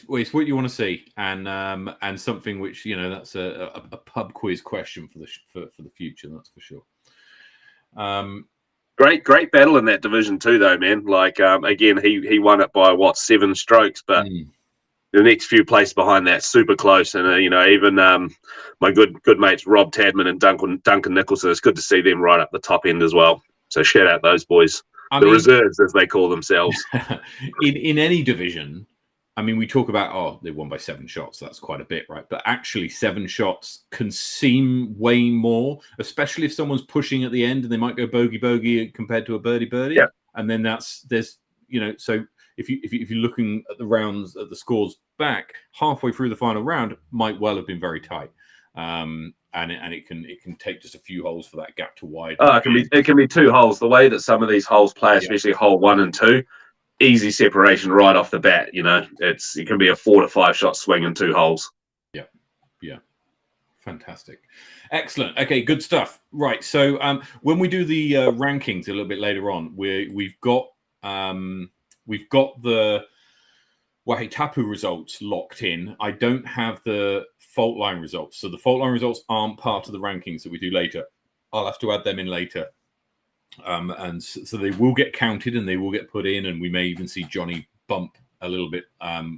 S1: what you want to see, and something which, you know, that's a pub quiz question for the future. That's for sure.
S2: Great battle in that division too, though, man. Like again, he won it by 7 strokes, but the next few places behind that super close, and you know, even my good mates Rob Tadman and Duncan Nicholson. It's good to see them right up the top end as well. So shout out those boys, the reserves as they call themselves.
S1: in any division. I mean, we talk about, they won by 7 shots. That's quite a bit, right? But actually, 7 shots can seem way more, especially if someone's pushing at the end and they might go bogey compared to a birdie.
S2: Yeah.
S1: And then there's you know, so if you're looking at the rounds, at the scores back halfway through the final round, might well have been very tight. And it can take just a few holes for that gap to widen.
S2: It can be 2 holes. The way that some of these holes play, especially hole 1 and 2. Easy separation right off the bat. You know, it can be a 4 to 5 shot swing in 2 holes.
S1: Yeah, fantastic, excellent. Okay, good stuff. Right, so when we do the rankings a little bit later on, we've got the Wahi Tapu results locked in. I don't have the Faultline results, so the Faultline results aren't part of the rankings that we do later. I'll have to add them in later. And so they will get counted and they will get put in, and we may even see Johnny bump a little bit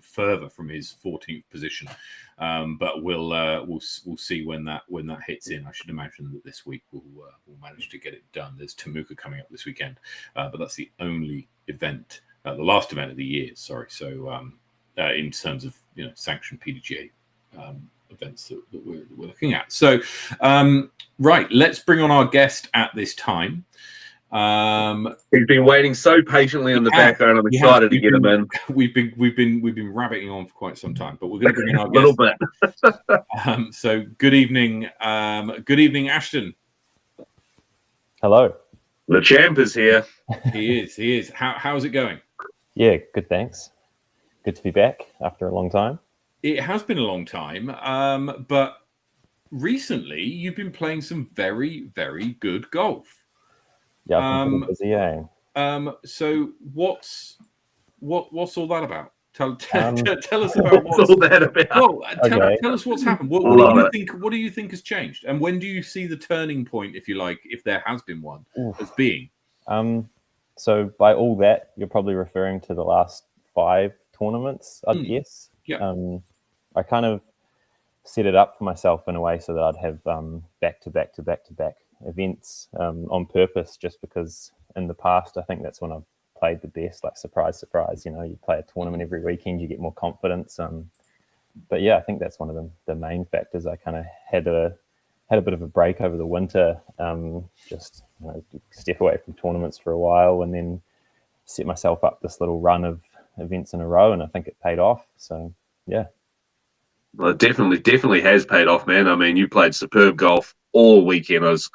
S1: further from his 14th position. But we'll see when that hits in. I should imagine that this week we'll manage to get it done. There's Temuka coming up this weekend, but that's the only event, the last event of the year. Sorry. So in terms of, you know, sanctioned PDGA events that we're looking at. So right, let's bring on our guest at this time.
S2: He's been waiting so patiently in the background. I'm excited to get him in.
S1: We've been rabbiting on for quite some time, but we're going to bring in our guest.
S2: A little
S1: bit. So good evening, Ashton.
S3: Hello.
S2: The champ is here.
S1: He is. How's it going?
S3: Yeah, good. Thanks. Good to be back after a long time.
S1: It has been a long time, but recently you've been playing some very, very good golf.
S3: Yeah, I've been busy, yeah.
S1: So what's all that about? Tell us about
S2: what's all that about.
S1: Well, tell us what's happened. What do you think has changed, and when do you see the turning point, if you like, if there has been one, as being?
S3: So by all that, you're probably referring to the last 5 tournaments, I'd guess.
S1: Yeah.
S3: I kind of set it up for myself in a way so that I'd have back-to-back events on purpose, just because in the past I think that's when I've played the best. Like, surprise, you know, you play a tournament every weekend, you get more confidence. But yeah, I think that's one of the main factors. I kind of had a bit of a break over the winter, just, you know, step away from tournaments for a while, and then set myself up this little run of events in a row, and I think it paid off. So yeah.
S2: Well, it definitely has paid off, man. I mean, you played superb golf all weekend. I was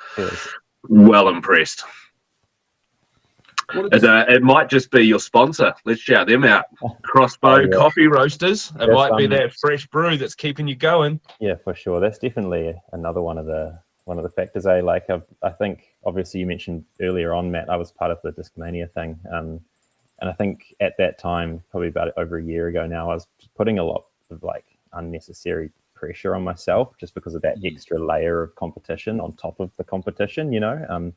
S2: well impressed. It might just be your sponsor. Let's shout them out. Crossbow Coffee Roasters. It might be that fresh brew that's keeping you going.
S3: Yeah, for sure. That's definitely another one of the factors. I think obviously you mentioned earlier on, Matt, I was part of the Discmania thing, and I think at that time, probably about over a year ago now, I was putting a lot of unnecessary pressure on myself just because of that extra layer of competition on top of the competition, you know.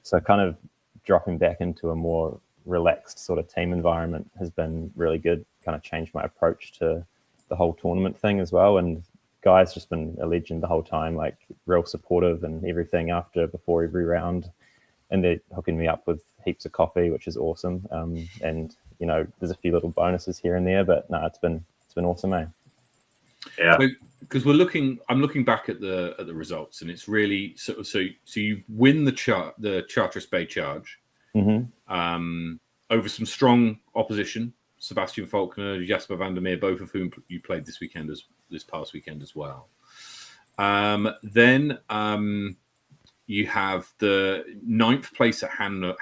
S3: So kind of dropping back into a more relaxed sort of team environment has been really good. Kind of changed my approach to the whole tournament thing as well. And Guy's just been a legend the whole time, like real supportive and everything before every round. And they're hooking me up with heaps of coffee, which is awesome. And you know, there's a few little bonuses here and there, but no, it's been awesome, eh?
S2: Yeah.
S1: Because I'm looking back at the results, and it's really so you win the Chartreuse Bay Charge, over some strong opposition. Sebastian Faulkner, Jasper van der Meer, both of whom you played this past weekend as well. Then you have the 9th place at Hanmer,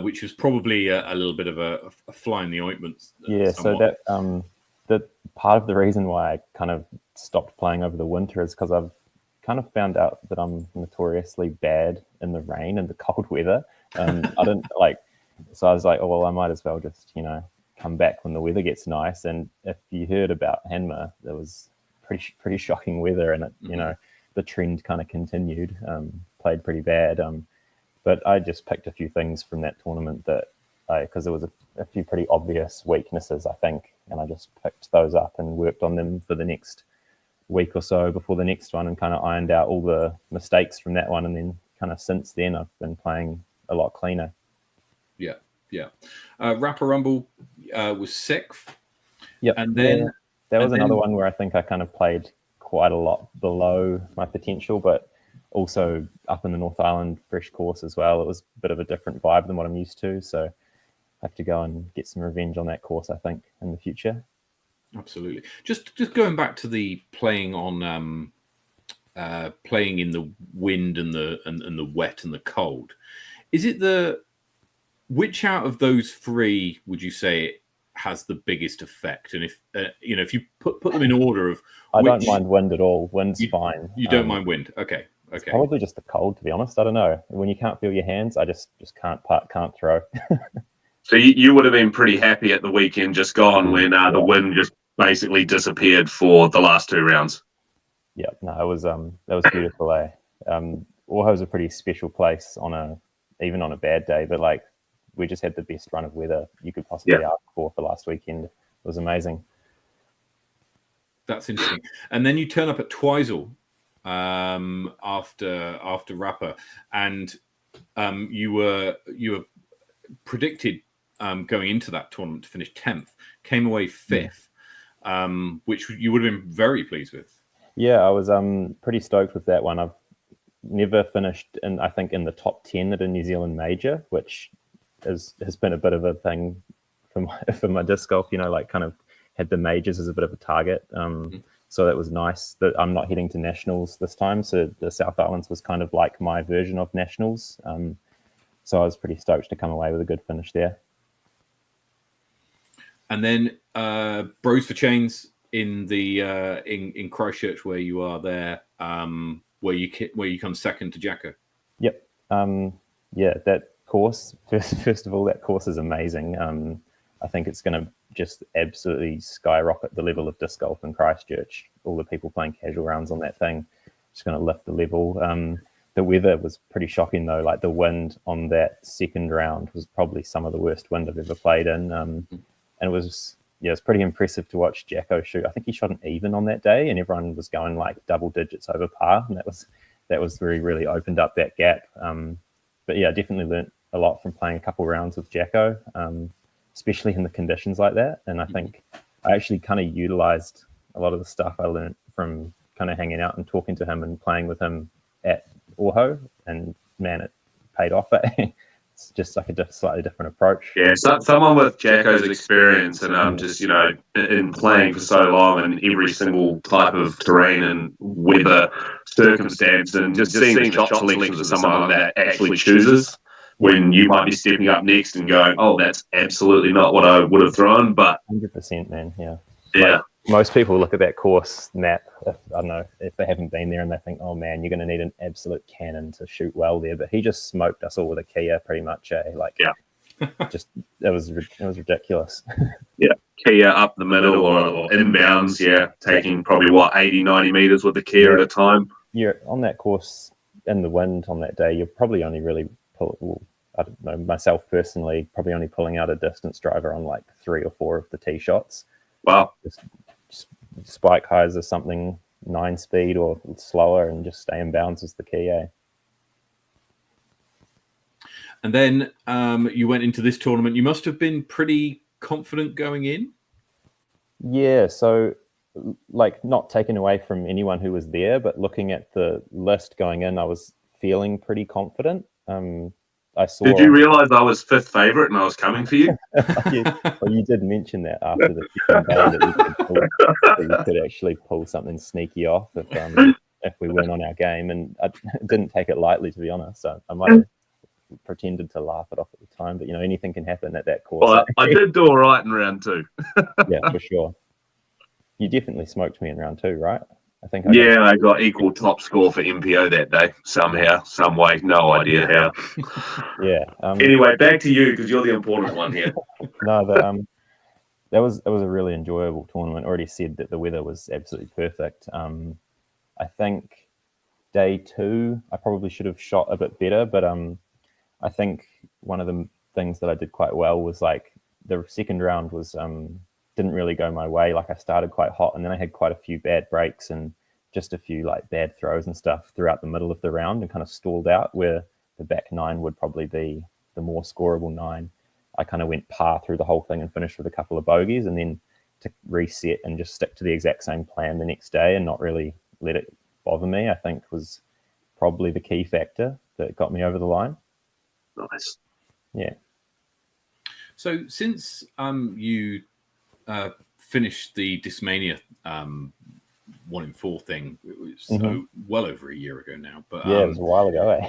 S1: which was probably a little bit of a fly in the ointment.
S3: Yeah, somewhat. So that the part of the reason why I kind of stopped playing over the winter is because I've kind of found out that I'm notoriously bad in the rain and the cold weather. I didn't so I was like, oh well, I might as well just come back when the weather gets nice. And if you heard about Hanmer, there was pretty shocking weather, and it, the trend kind of continued. Played pretty bad, but I just picked a few things from that tournament because there was a few pretty obvious weaknesses, I think, and I just picked those up and worked on them for the next week or so before the next one, and kind of ironed out all the mistakes from that one. And then kind of since then, I've been playing a lot cleaner.
S1: Yeah. Rapper Rumble was 6th.
S3: Yep.
S1: And then
S3: that was another one where I think I kind of played quite a lot below my potential, but also up in the North Island fresh course as well. It was a bit of a different vibe than what I'm used to, so I have to go and get some revenge on that course, I think, in the future.
S1: Absolutely. Just going back to the playing on playing in the wind and the wet and the cold. Is it which out of those 3 would you say has the biggest effect? And if if you put them in order of,
S3: I don't mind wind at all. Wind's fine.
S1: You don't mind wind? Okay.
S3: It's probably just the cold, to be honest. I don't know. When you can't feel your hands, I just can't throw.
S2: So you would have been pretty happy at the weekend just gone when the wind just basically disappeared for the last 2 rounds.
S3: Yeah, no, that was beautiful. Oahu's a pretty special place even on a bad day, but we just had the best run of weather you could possibly ask for last weekend. It was amazing.
S1: That's interesting. And then you turn up at Twizel after Rapper, and you were predicted going into that tournament to finish 10th, came away 5th, which you would have been very pleased with.
S3: Yeah, I was pretty stoked with that one. I've never finished in the top 10 at a New Zealand major, which has been a bit of a thing for my disc golf. Kind of had the majors as a bit of a target. So that was nice that I'm not heading to nationals this time. So the South Islands was kind of like my version of nationals. So I was pretty stoked to come away with a good finish there.
S1: And then Bros for Chains in the in Christchurch, where you are there, where you come second to Jacko.
S3: Yep. That course. First of all, that course is amazing. I think it's going to just absolutely skyrocket the level of disc golf in Christchurch. All the people playing casual rounds on that thing, just going to lift the level. The weather was pretty shocking though. Like the wind on that second round was probably some of the worst wind I've ever played in. And it was it's pretty impressive to watch Jacko shoot. I think he shot an even on that day, and everyone was going like double digits over par, and that was really opened up that gap. But yeah, I definitely learnt a lot from playing a couple rounds with Jacko, especially in the conditions like that. And I think I actually kind of utilized a lot of the stuff I learnt from kind of hanging out and talking to him and playing with him at Oahu, and man, it paid off. It's just like a slightly different approach.
S2: Yeah, so someone with Jacko's experience and just in playing for so long and every single type of terrain and weather circumstance, and just seeing the shot selections that someone like that actually chooses when you might be stepping up next and going, oh, that's absolutely not what I would have thrown. But
S3: 100%, man. Yeah.
S2: Like,
S3: most people look at that course map, I don't know, if they haven't been there, and they think, oh man, you're going to need an absolute cannon to shoot well there. But he just smoked us all with a Kia pretty much. Just it was ridiculous.
S2: Yeah, Kia up the middle or inbounds, taking probably 80, 90 meters with the Kia at a time.
S3: You're on that course in the wind on that day, you're probably only really I don't know, myself personally, probably only pulling out a distance driver on like 3 or 4 of the tee shots.
S2: Wow.
S3: Just spike highs or something 9 speed or slower, and just stay in bounds is the key.
S1: And then you went into this tournament. You must have been pretty confident going in.
S3: Yeah, so like not taken away from anyone who was there, but looking at the list going in, I was feeling pretty confident. I saw.
S2: Did you realise I was 5th favourite and I was coming for you?
S3: Well, you did mention that after the second day that you could actually pull something sneaky off if we weren't on our game, and I didn't take it lightly, to be honest. So I might have pretended to laugh it off at the time, but anything can happen at that course.
S2: Well, I did do all right in round 2.
S3: Yeah, for sure. You definitely smoked me in round 2, right? I think.
S2: I got equal top score for MPO that day somehow, some way. No idea how.
S3: Yeah.
S2: Anyway, back to you because you're the important one here.
S3: No, that was a really enjoyable tournament. Already said that the weather was absolutely perfect. I think day 2 I probably should have shot a bit better, but I think one of the things that I did quite well was like the second round was didn't really go my way. Like I started quite hot, and then I had quite a few bad breaks and just a few like bad throws and stuff throughout the middle of the round, and kind of stalled out where the back 9 would probably be the more scoreable 9. I kind of went par through the whole thing and finished with a couple of bogeys, and then to reset and just stick to the exact same plan the next day and not really let it bother me, I think was probably the key factor that got me over the line.
S2: Nice.
S3: Yeah.
S1: So since you finished the Discmania 1 in 4 thing, it was well over a year ago now. But
S3: yeah, it was a while ago.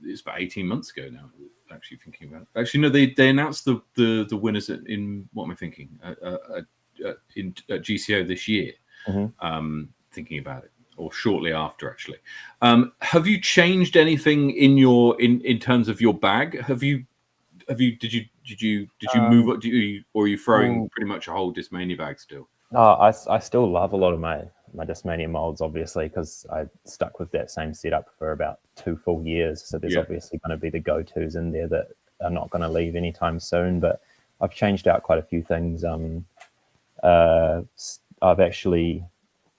S1: It's about 18 months ago now. Actually, thinking about it. Actually, no, they announced the winners in what am I thinking? In GCO this year. Thinking about it, or shortly after, actually. Have you changed anything in terms of your bag? Did you move up? Or are you throwing pretty much a whole Discmania bag still?
S3: I still love a lot of my Discmania molds, obviously, because I stuck with that same setup for about 2 full years. So there's obviously going to be the go-tos in there that are not going to leave anytime soon. But I've changed out quite a few things. I've actually,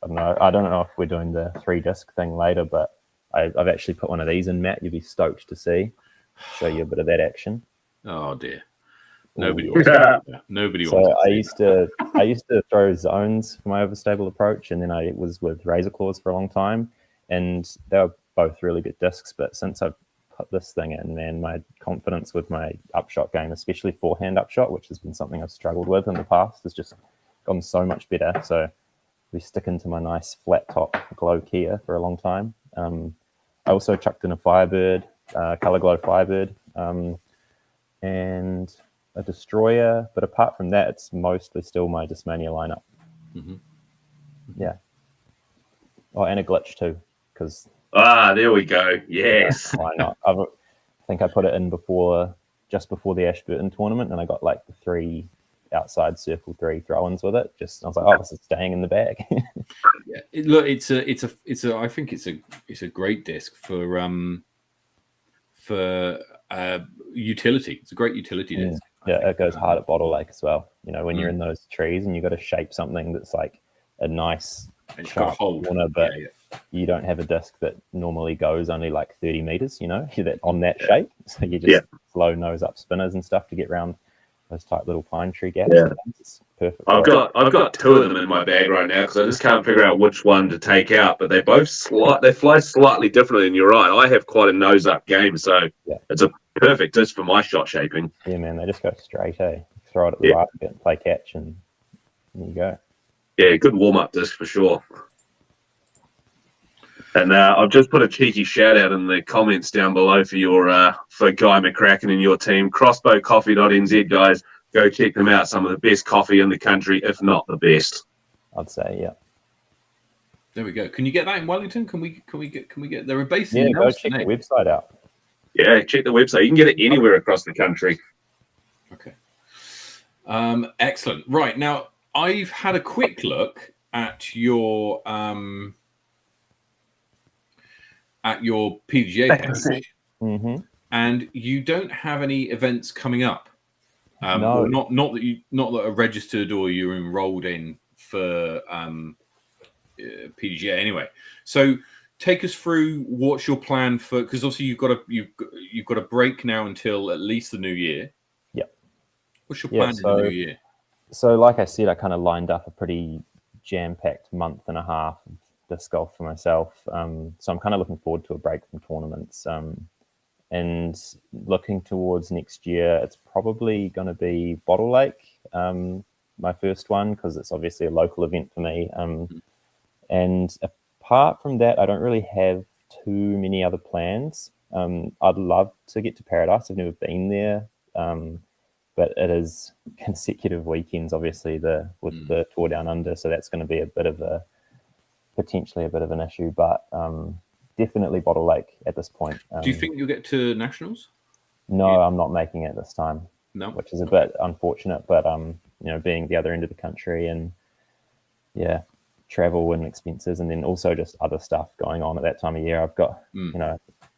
S3: I don't know if we're doing the 3-disc thing later, but I've actually put one of these in, Matt. You'd be stoked to see. Show you a bit of that action.
S1: Oh dear. Nobody wants to do that. Nobody wants
S3: to I used to throw zones for my overstable approach, and then I was with razor claws for a long time, and they were both really good discs. But since I've put this thing in, man, my confidence with my upshot game, especially forehand upshot, which has been something I've struggled with in the past, has just gotten so much better. So we sticking to my nice flat top glow Kia for a long time. I also chucked in a Firebird, Color Glow Firebird, and a Destroyer, but apart from that, it's mostly still my Discmania lineup. Yeah. Oh, and a glitch too, because
S2: there we go. Yes.
S3: Why not? I think I put it in just before the Ashburton tournament, and I got like the 3 outside circle 3 throw-ins with it. Just I was like, oh, this is staying in the bag.
S1: Yeah, look, it's a. I think it's a great disc for utility. It's a great utility disc.
S3: Yeah, it goes hard at Bottle Lake as well. When you're in those trees and you got to shape something that's like a nice sharp corner, but you don't have a disc that normally goes only like 30 meters. On that shape, so you just slow nose up spinners and stuff to get around those tight little pine tree gaps.
S2: Yeah.
S3: It's perfect.
S2: I've got 2 of them in my bag right now because I just can't figure out which one to take out. But they both they fly slightly differently. And you're right, I have quite a nose up game, so it's a perfect disc for my shot shaping.
S3: Yeah, man, they just go straight. Throw it at the basket, play catch, and there you go.
S2: Yeah, good warm up disc for sure. And I've just put a cheeky shout out in the comments down below for Guy McCracken and your team. Crossbowcoffee.nz, guys. Go check them out. Some of the best coffee in the country, if not the best.
S3: I'd say, yeah.
S1: There we go. Can you get that in Wellington? Can we get? They're based in
S3: go check the website out.
S2: Yeah, check the website. You can get it anywhere across the country.
S1: Okay. Excellent. Right now, I've had a quick look at your PDGA page, and you don't have any events coming up.
S3: No,
S1: not that are registered or you're enrolled in for PDGA anyway. So take us through what's your plan for, because obviously you've got a break now until at least the new year.
S3: Yeah.
S1: What's your plan in the new year?
S3: So like I said, I kind of lined up a pretty jam-packed month and a half of disc golf for myself. So I'm kind of looking forward to a break from tournaments. And looking towards next year, it's probably going to be Bottle Lake, my first one, because it's obviously a local event for me. And apart from that, I don't really have too many other plans. I'd love to get to Paradise. I've never been there, but it is consecutive weekends, obviously, with the Tour Down Under, so that's going to be potentially a bit of an issue, but definitely Bottle Lake at this point.
S1: Do you think you'll get to Nationals?
S3: No, I'm not making it this time.
S1: No,
S3: which is a bit unfortunate, but being the other end of the country and travel and expenses, and then also just other stuff going on at that time of year. I've got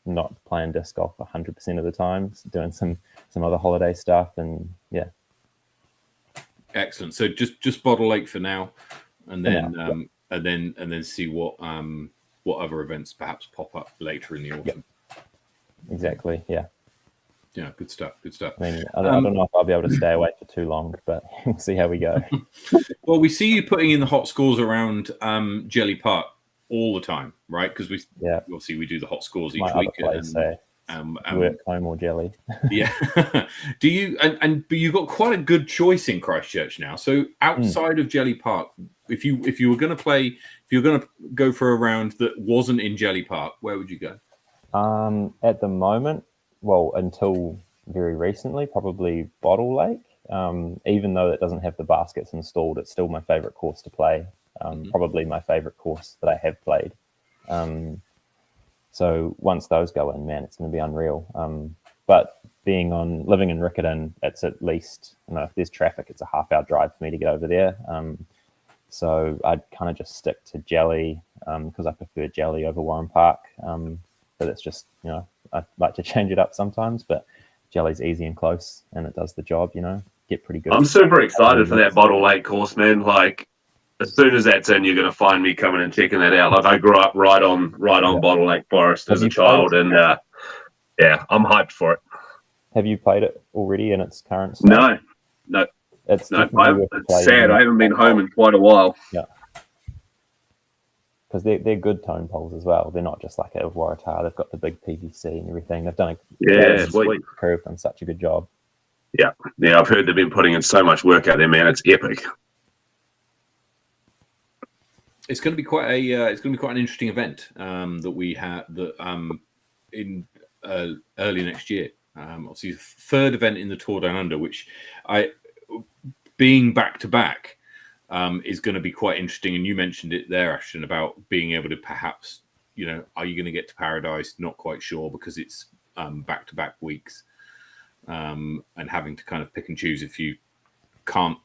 S3: not playing disc golf 100% of the time, doing some other holiday stuff, and
S1: excellent. So just Bottle Lake for now, and then and then see what other events perhaps pop up later in the autumn.
S3: Exactly.
S1: Yeah, good stuff.
S3: I mean, I don't know if I'll be able to stay away for too long, but we'll see how we go.
S1: Well, we see you putting in the hot scores around Jelly Park all the time, right? Because obviously we do the hot scores each week.
S3: Work, home, or jelly.
S1: Yeah. Do you but you've got quite a good choice in Christchurch now. So outside of Jelly Park, if you were going to go for a round that wasn't in Jelly Park, where would you go?
S3: At the moment, well, until very recently, probably Bottle Lake. Even though it doesn't have the baskets installed, it's still my favorite course to play. Probably my favorite course that I have played. So once those go in, man, it's going to be unreal. But living in Riccarton, it's at least, if there's traffic, it's a half-hour drive for me to get over there. So I'd kind of just stick to Jelly because I prefer Jelly over Warren Park. But it's just, I'd like to change it up sometimes, but Jelly's easy and close, and it does the job, get pretty good.
S2: I'm super excited for that Bottle Lake course, man. Like, as soon as that's in, you're going to find me coming and checking that out. Like, I grew up right on Bottle Lake Forest as a child, and I'm hyped for it.
S3: Have you played it already in its current state?
S2: No.
S3: It's
S2: sad. I haven't been home in quite a while.
S3: Yeah. Because they're good tone poles as well. They're not just like a Waratah. They've got the big PVC and everything. They've done
S2: sweet.
S3: Curve done such a good job.
S2: Yeah. I've heard they've been putting in so much work out there, man. It's epic.
S1: It's going to be quite an interesting event that we have in early next year. Obviously, the third event in the Tour Down Under, which being back to back. Is going to be quite interesting. And you mentioned it there, Ashton, about being able to perhaps, are you going to get to Paradise? Not quite sure because it's back-to-back weeks and having to kind of pick and choose if you can't,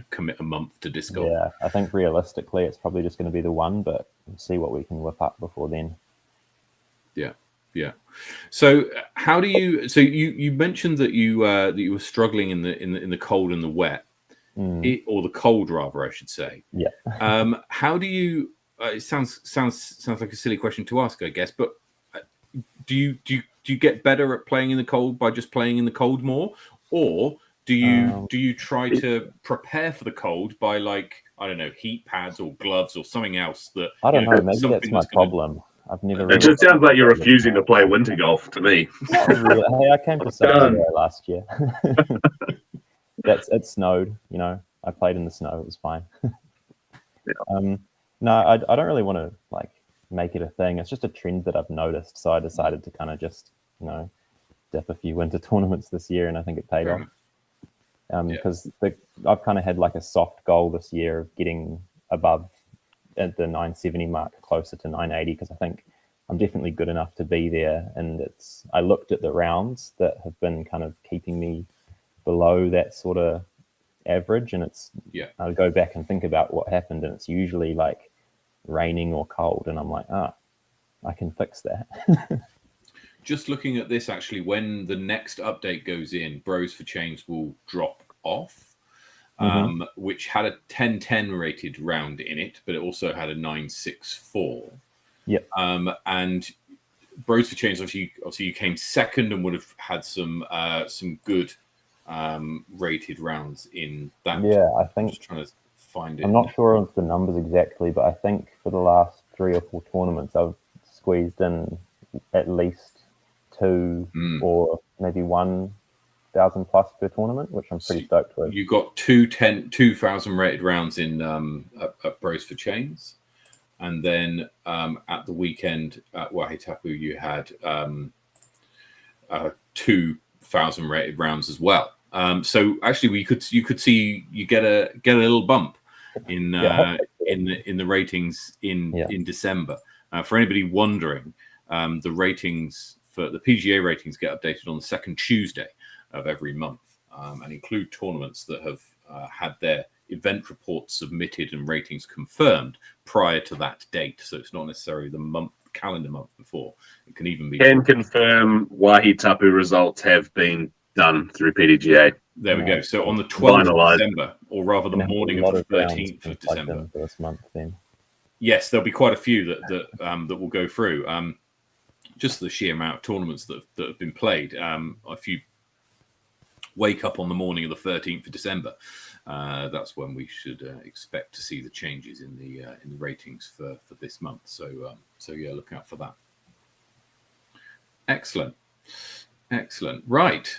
S1: commit a month to disc golf.
S3: Yeah, I think realistically it's probably just going to be the one, but we'll see what we can whip up before then. Yeah.
S1: So how do you? So you mentioned that you were struggling in the cold and the wet. Or the cold, rather, I should say.
S3: Yeah.
S1: How do you? It sounds like a silly question to ask, I guess. But do you get better at playing in the cold by just playing in the cold more, or do you try to prepare for the cold by, like, I don't know, heat pads or gloves or something else that
S3: I don't know. Maybe that's my problem. I've never.
S2: It just sounds like you're refusing to play winter golf to me.
S3: Not really. Hey, I came to South last year. It snowed, I played in the snow. It was fine. No, I don't really want to make it a thing. It's just a trend that I've noticed. So I decided to kind of just, dip a few winter tournaments this year, and I think it paid off. Because I've kind of had a soft goal this year of getting above at the 970 mark, closer to 980, because I think I'm definitely good enough to be there. And I looked at the rounds that have been kind of keeping me below that sort of average, and I'll go back and think about what happened, and it's usually raining or cold, and I'm like, I can fix that.
S1: Just looking at this, actually, when the next update goes in, Bros for Change will drop off, which had a 10-10 rated round in it, but it also had a 964.
S3: Yep.
S1: And Bros for Change, obviously you came second and would have had some good rated rounds in that.
S3: Yeah, I think.
S1: Just trying to find it.
S3: I'm not sure of the numbers exactly, but I think for the last 3 or 4 tournaments, I've squeezed in at least 2 or maybe 1,000 plus per tournament, which I'm pretty stoked with.
S1: You got 2,000 rated rounds in at Bros for Chains, and then at the weekend at Wahi Tapu you had 2,000 rated rounds as well. So actually, you could see you get a little bump in the ratings in December. For anybody wondering, the ratings for the PGA ratings get updated on the second Tuesday of every month, and include tournaments that have had their event reports submitted and ratings confirmed prior to that date. So it's not necessarily the calendar month before. It can even be.
S2: Can confirm Wahi Tapu results have been done through PDGA.
S1: There we go. So on the 12th of December, or rather the morning of the 13th of December.
S3: This month, then.
S1: Yes, there'll be quite a few that will go through. Just the sheer amount of tournaments that have been played. If you wake up on the morning of the 13th of December, that's when we should expect to see the changes in the ratings for this month. So yeah, look out for that. Excellent. Right.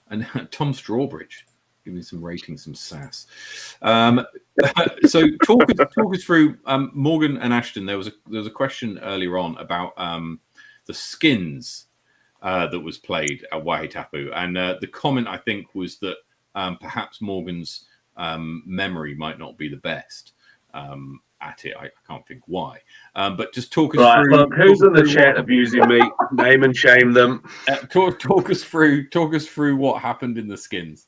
S1: And Tom Strawbridge giving some ratings, some sass. So talk us through Morgan and Ashton. There was a question earlier on about the skins that was played at Wahi Tapu, and the comment I think was that perhaps Morgan's memory might not be the best at it. I can't think why, but just talk us through.
S2: Look, who's in the chat abusing me? Name and shame them.
S1: Talk us through what happened in the skins.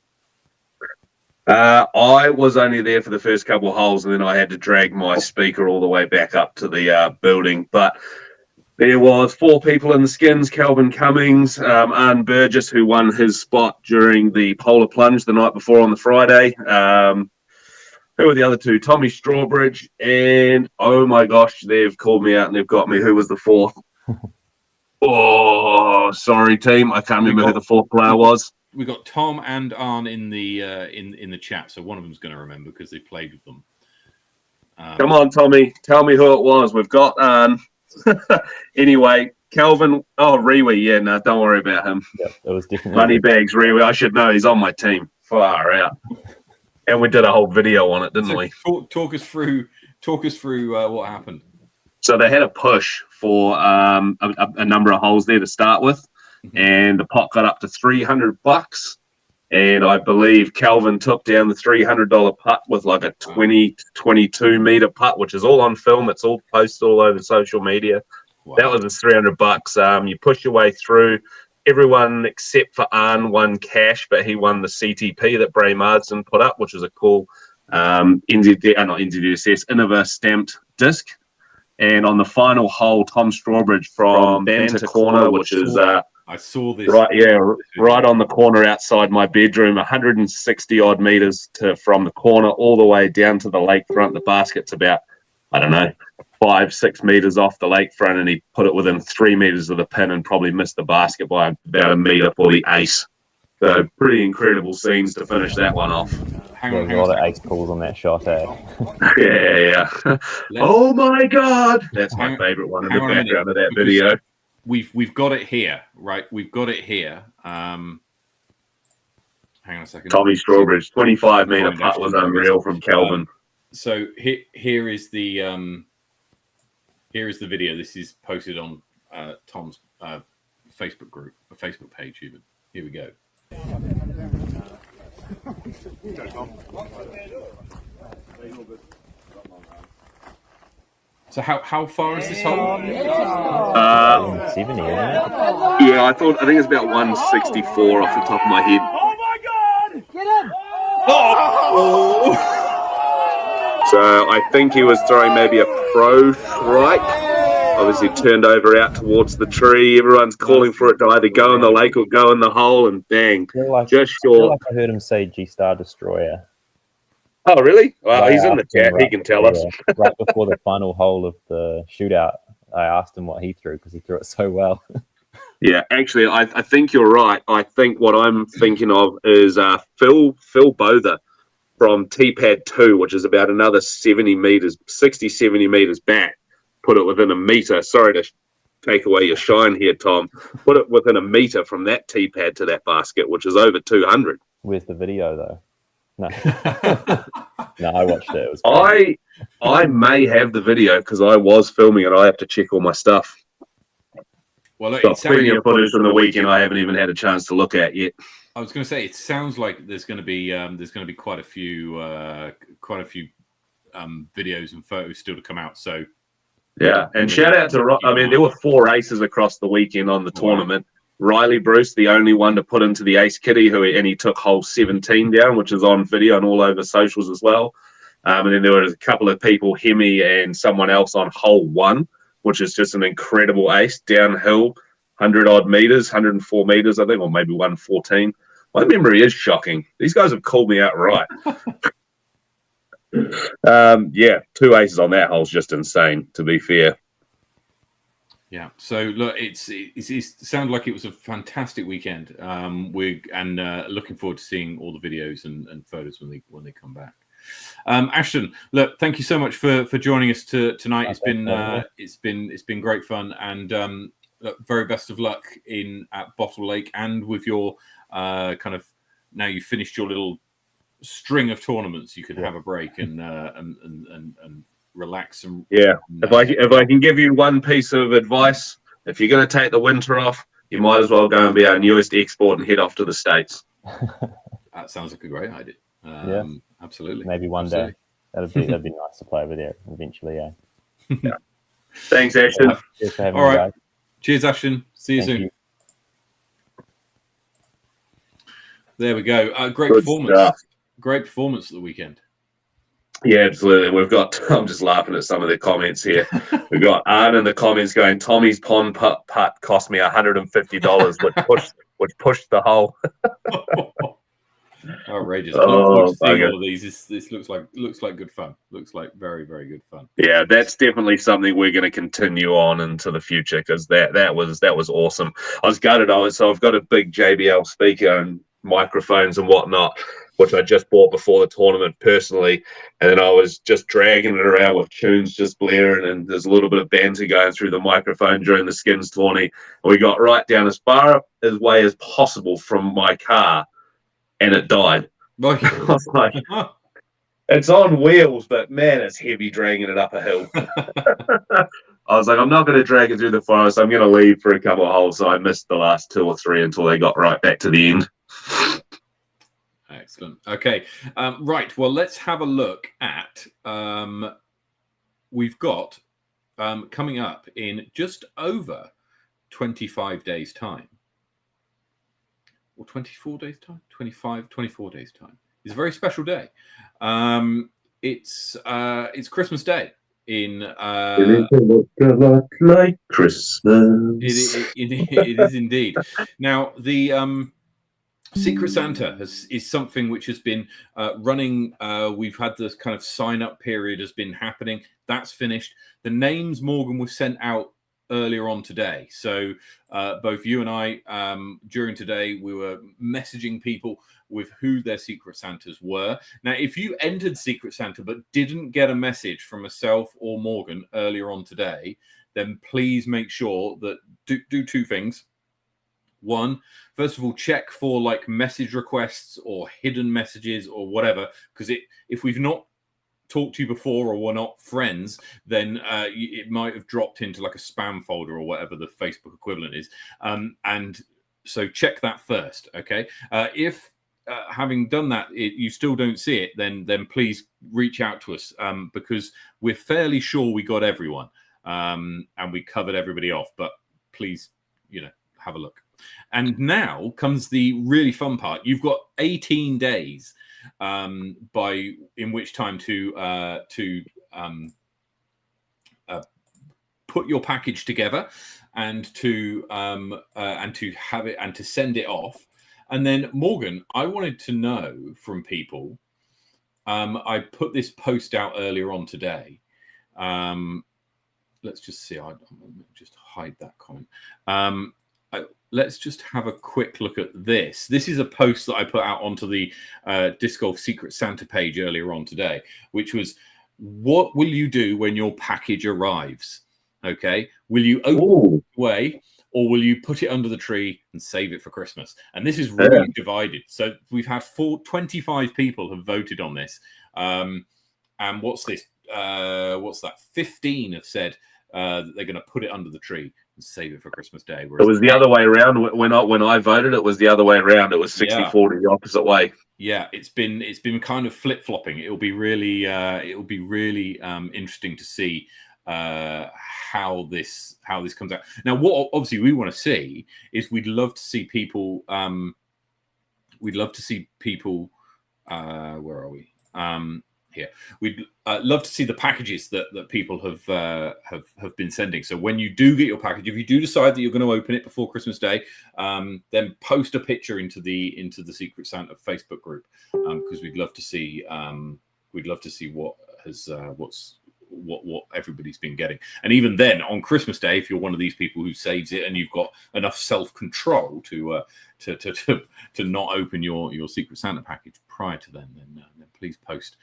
S2: I was only there for the first couple of holes, and then I had to drag my speaker all the way back up to the building. But there was 4 people in the skins: Calvin Cummings, Arne Burgess, who won his spot during the Polar Plunge the night before on the Friday. Who were the other 2? Tommy Strawbridge, and oh my gosh, they've called me out and they've got me. Who was the 4th? Oh, sorry, team. I can't remember who the 4th player was.
S1: We got Tom and Arne in the chat, so one of them's going to remember because they played with them.
S2: Come on, Tommy, tell me who it was. We've got Arne. Anyway, Calvin. Oh, Rewe. Yeah, no, don't worry about him.
S3: Yep, it was definitely
S2: Moneybags Rewe. I should know. He's on my team. Far out. And we did a whole video on it, didn't we?
S1: Talk us through what happened.
S2: So they had a push for a number of holes there to start with, and the pot got up to $300. And I believe Calvin took down the $300 putt with like a 22 meter putt, which is all on film. It's all posted all over social media. Wow. That was his $300. You push your way through. Everyone except for Arne won cash, but he won the CTP that Bray Marsden put up, which was a cool NZDSS Innova stamped disc. And on the final hole, Tom Strawbridge from Banter Corner, which is
S1: I saw this
S2: right on the corner outside my bedroom, 160 odd meters from the corner all the way down to the lakefront. The basket's about, 5-6 meters off the lakefront, and he put it within 3 meters of the pin and probably missed the basket by about a meter for the ace. So pretty incredible scenes to finish that one off.
S3: There's a lot of ace calls on that shot, eh?
S2: Yeah. Oh my God! That's my favorite one in the background of that video.
S1: We've got it here, right? We've got it here. Hang on a second.
S2: Tommy Strawbridge, 25 meter putt was unreal from Calvin.
S1: So here is the video. This is posted on Tom's Facebook group, a Facebook page even. Here we go. So how far is this hole?
S3: 70, isn't it?
S2: Yeah, I think it's about 164 off the top of my head.
S4: Oh my God! Get him!
S2: Oh! So I think he was throwing maybe a pro strike. Obviously turned over out towards the tree. Everyone's calling for it to either go in the lake or go in the hole, and bang, just short.
S3: I feel like I heard him say G-Star Destroyer.
S2: Oh, really? Well, he's in the chat. He can tell us.
S3: Right before the final hole of the shootout, I asked him what he threw because he threw it so well.
S2: Yeah, actually, I think you're right. I think what I'm thinking of is Phil Bother from T-Pad 2, which is about another 70 meters back. put it within a meter. Sorry to take away your shine here, Tom. Put it within a meter from that tee pad to that basket, which is over 200.
S3: Where's the video though? No, no, I watched it. It was crazy.
S2: I may have the video because I was filming it. I have to check all my stuff.
S1: Well,
S2: Got plenty of footage from the weekend I haven't even had a chance to look at yet.
S1: I was going to say, it sounds like there's going to be quite a few videos and photos still to come out. So
S2: yeah, and shout out to I mean, there were 4 aces across the weekend on the tournament. Riley Bruce, the only one to put into the ace kitty, and he took hole 17 down, which is on video and all over socials as well. And then there was a couple of people, Hemi and someone else, on hole 1, which is just an incredible ace downhill, 100-odd meters, 104 meters, I think, or maybe 114. My memory is shocking. These guys have called me out right. Yeah, 2 aces on that hole is just insane, to be fair.
S1: Yeah. So look, it sounded like it was a fantastic weekend. We're looking forward to seeing all the videos and photos when they come back. Ashton, look, thank you so much for joining us tonight. It's been great fun, and look, very best of luck at Bottle Lake and with your kind of, now you've finished your little string of tournaments. You can have a break and relax and
S2: if I can give you one piece of advice, if you're going to take the winter off, you might as well go and be our newest export and head off to the States.
S1: That sounds like a great idea. Absolutely.
S3: Maybe one day. That'd be nice to play over there eventually.
S2: Yeah. Thanks, Ashton.
S3: Cheers for having
S1: all
S3: me,
S1: right.
S3: guys.
S1: Cheers, Ashton. See you soon. There we go. Great
S2: Good
S1: performance.
S2: stuff.
S1: Great performance at the weekend.
S2: Yeah, absolutely. We've got, I'm just laughing at some of the comments here. We've got Art in the comments going, Tommy's pond putt cost me $150, which pushed the hole.
S1: Outrageous. I look forward to seeing all of these. This looks like good fun. Looks like very, very good fun.
S2: Yeah, that's definitely something we're going to continue on into the future, because that was awesome. I was gutted. So I've got a big JBL speaker and microphones and whatnot, which I just bought before the tournament personally, and then I was just dragging it around with tunes just blaring, and there's a little bit of banter going through the microphone during the skins tourney, and we got right down as far away as possible from my car, and it died. I was like, it's on wheels, but man, it's heavy dragging it up a hill. I was like, I'm not going to drag it through the forest. I'm going to leave for a couple of holes. So I missed the last 2 or 3 until they got right back to the end.
S1: Excellent. Okay. Right. Well, let's have a look at, we've got coming up in just over 25 days' time. Or 24 days' time? 24 days' time. It's a very special day. It's Christmas Day.
S2: It looks like Christmas.
S1: It is indeed. Now, the Secret Santa is something which has been running. We've had this kind of sign-up period has been happening. That's finished. The names, Morgan, was sent out earlier on today. So both you and I, during today, we were messaging people with who their Secret Santas were. Now, if you entered Secret Santa but didn't get a message from myself or Morgan earlier on today, then please make sure that do 2 things. One, first of all, check for like message requests or hidden messages or whatever, because if we've not talked to you before or we're not friends, then it might have dropped into like a spam folder or whatever the Facebook equivalent is. And so check that first, okay? If having done that, you still don't see it, then please reach out to us, because we're fairly sure we got everyone and we covered everybody off. But please, have a look. And now comes the really fun part. You've got 18 days in which time to put your package together and to have it and to send it off. And then, Morgan, I wanted to know from people. I put this post out earlier on today. Let's just see. I'll just hide that comment. Let's just have a quick look at this. This is a post that I put out onto the Disc Golf Secret Santa page earlier on today, which was, what will you do when your package arrives? Okay, will you open it away, or will you put it under the tree and save it for Christmas? And this is really divided. So we've had 25 people have voted on this. And what's this? What's that? 15 have said that they're going to put it under the tree and save it for Christmas Day.
S2: It was the other way around. When I voted, it was the other way around. It was 60-40, the opposite way.
S1: Yeah, it's been kind of flip flopping. It'll be really interesting to see how this comes out. Now, what obviously we want to see is we'd love to see people. Where are we? Here. We'd love to see the packages that people have been sending. So when you do get your package, if you do decide that you're going to open it before Christmas Day, then post a picture into the Secret Santa Facebook group, because we'd love to see what everybody's been getting. And even then, on Christmas Day, if you're one of these people who saves it and you've got enough self-control to not open your Secret Santa package prior to then please post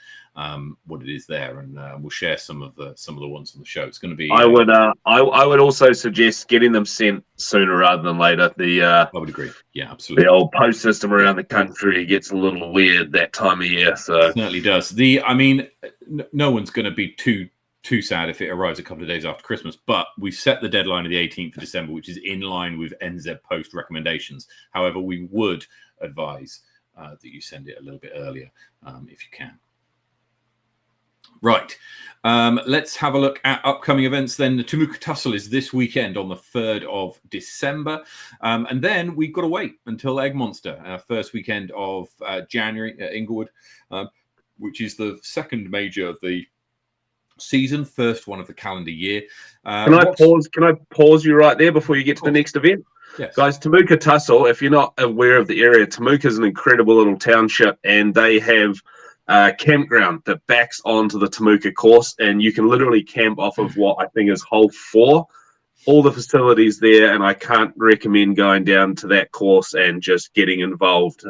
S1: what it is there, and we'll share some of the ones on the show. It's going to be. I
S2: would also suggest getting them sent sooner rather than later.
S1: I would agree. Yeah, absolutely.
S2: The old post system around the country gets a little weird that time of year. So
S1: it certainly does. No one's going to be too sad if it arrives a couple of days after Christmas, but we set the deadline of the 18th of December, which is in line with NZ Post recommendations. However, we would advise that you send it a little bit earlier if you can. Right. Let's have a look at upcoming events then. The Temuka Tussle is this weekend on the 3rd of December. And then we've got to wait until Egg Monster, our first weekend of January at Inglewood, which is the second major of the season, first one of the calendar year.
S2: Can I pause you right there before you get to the next event?
S1: Yes.
S2: Guys, Temuka Tussle, if you're not aware of the area, Temuka is an incredible little township, and they have a campground that backs onto the Temuka course, and you can literally camp off of what I think is hole 4. All the facilities there, and I can't recommend going down to that course and just getting involved.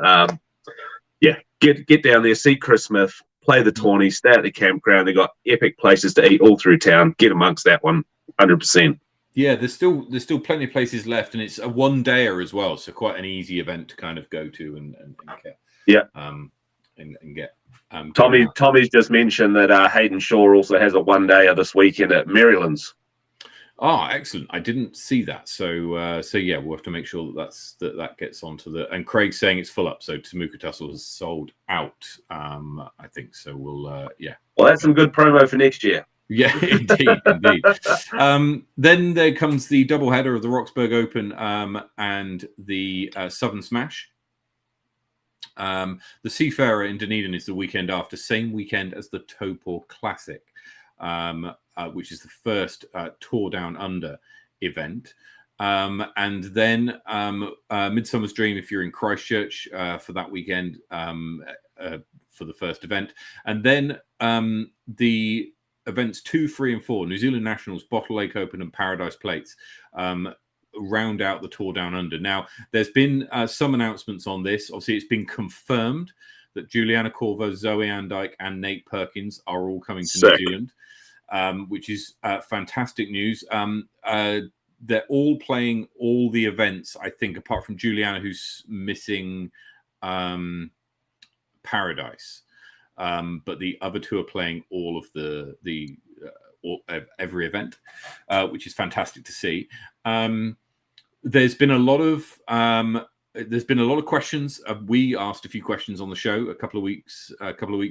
S2: Get down there, see Chris Smith, play the tourney, stay at the campground. They've got epic places to eat all through town. Get amongst that one, 100%.
S1: Yeah, there's still plenty of places left, and it's a one-dayer as well, so quite an easy event to kind of go to and get.
S2: Yeah.
S1: And get.
S2: Tommy's just mentioned that Hayden Shaw also has a one-dayer this weekend at Maryland's.
S1: Oh, excellent! I didn't see that, so yeah, we'll have to make sure that gets onto the. And Craig's saying it's full up, so Temuka Tussle has sold out. I think so. We'll yeah.
S2: Well, that's some good promo for next year.
S1: Yeah, indeed. Then there comes the doubleheader of the Roxburgh Open and the Southern Smash. The Seafarer in Dunedin is the weekend after, same weekend as the Topor Classic, which is the first Tour Down Under event. And then Midsummer's Dream if you're in Christchurch for that weekend for the first event. And then the events 2, 3, and 4, New Zealand Nationals, Bottle Lake Open, and Paradise Plates, round out the Tour Down Under. Now, there's been some announcements on this. Obviously, it's been confirmed that Juliana Corvo, Zoe Andyke, and Nate Perkins are all coming to New Zealand, which is fantastic news. They're all playing all the events, I think, apart from Juliana, who's missing Paradise. But the other two are playing all of every event, which is fantastic to see. There's been a lot of questions. We asked a few questions on the show a couple of weeks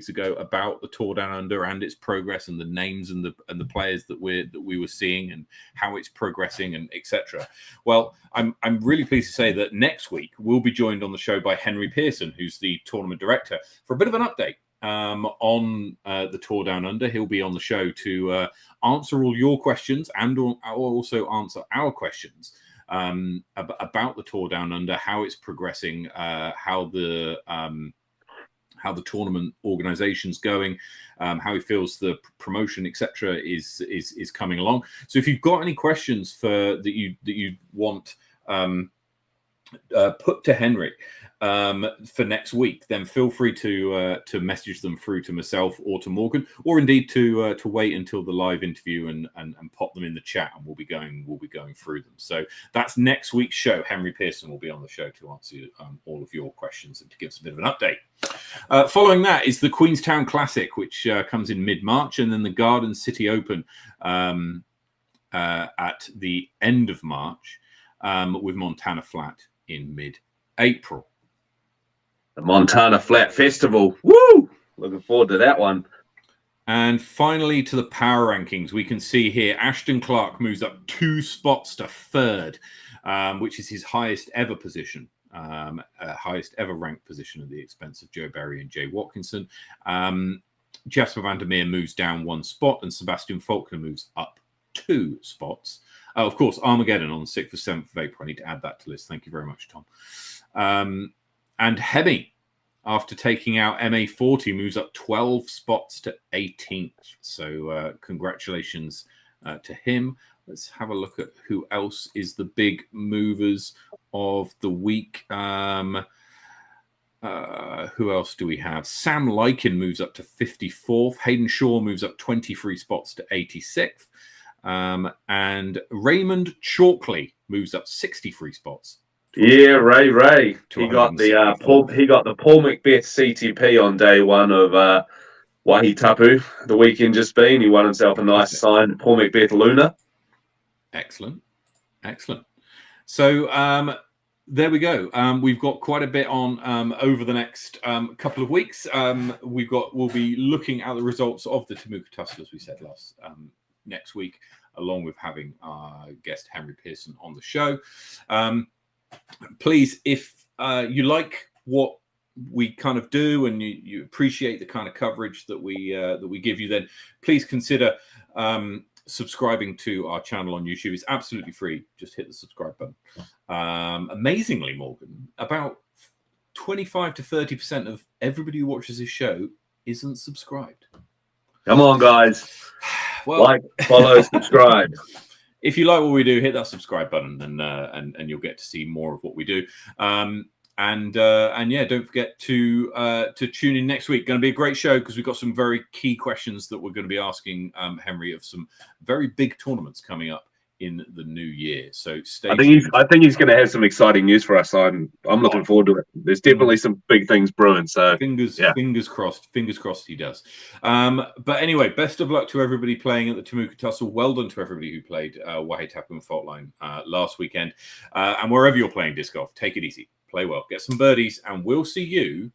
S1: ago about the Tour Down Under and its progress and the names and the players that we were seeing and how it's progressing and etc. Well, I'm really pleased to say that next week we'll be joined on the show by Henry Pearson, who's the tournament director, for a bit of an update on the Tour Down Under. He'll be on the show to answer all your questions and also answer our questions about the Tour Down Under, how it's progressing, how the tournament organization's going, how he feels the promotion, etc., is coming along. So if you've got any questions that you want put to Henry, for next week, then feel free to message them through to myself or to Morgan, or indeed to wait until the live interview and pop them in the chat, and we'll be going through them. So that's next week's show. Henry Pearson will be on the show to answer all of your questions and to give us a bit of an update. Following that is the Queenstown Classic, which comes in mid-March, and then the Garden City Open at the end of March, with Montana Flat in mid-April.
S2: The Montana Flat Festival. Woo! Looking forward to that one.
S1: And finally, to the power rankings, we can see here Ashton Clark moves up 2 spots to 3rd, which is his highest ever position, highest ever ranked position at the expense of Joe Barry and Jay Watkinson. Jasper van der Meer moves down 1 spot, and Sebastian Faulkner moves up 2 spots. Of course, Armageddon on the 6th or 7th of April. I need to add that to the list. Thank you very much, Tom. And Hemi, after taking out MA40, moves up 12 spots to 18th. So congratulations to him. Let's have a look at who else is the big movers of the week. Who else do we have? Sam Lykin moves up to 54th. Hayden Shaw moves up 23 spots to 86th. And Raymond Chalkley moves up 63 spots.
S2: Yeah, Ray. He got the Paul Macbeth CTP on day 1 of Wahi Tapu the weekend just been. He won himself a nice signed Paul Macbeth Luna.
S1: Excellent. So there we go. We've got quite a bit on over the next couple of weeks. We'll be looking at the results of the Temuka Tussle, as we said next week, along with having our guest Henry Pearson on the show. Please, if you like what we kind of do and you appreciate the kind of coverage that we give you, then please consider subscribing to our channel on YouTube. It's absolutely free. Just hit the subscribe button. Amazingly, Morgan, about 25 to 30% of everybody who watches this show isn't subscribed.
S2: Come on, guys.
S1: Well,
S2: like, follow, subscribe.
S1: If you like what we do, hit that subscribe button, and you'll get to see more of what we do. And yeah, don't forget to tune in next week. Going to be a great show because we've got some very key questions that we're going to be asking Henry of some very big tournaments coming up in the new year. So stay tuned.
S2: I think he's going to have some exciting news for us. I'm looking forward to it. There's definitely some big things brewing. So
S1: fingers crossed. Fingers crossed he does. But anyway, best of luck to everybody playing at the Temuka Tussle. Well done to everybody who played Wahi Tapu and Faultline last weekend. And wherever you're playing disc golf, take it easy, play well, get some birdies, and we'll see you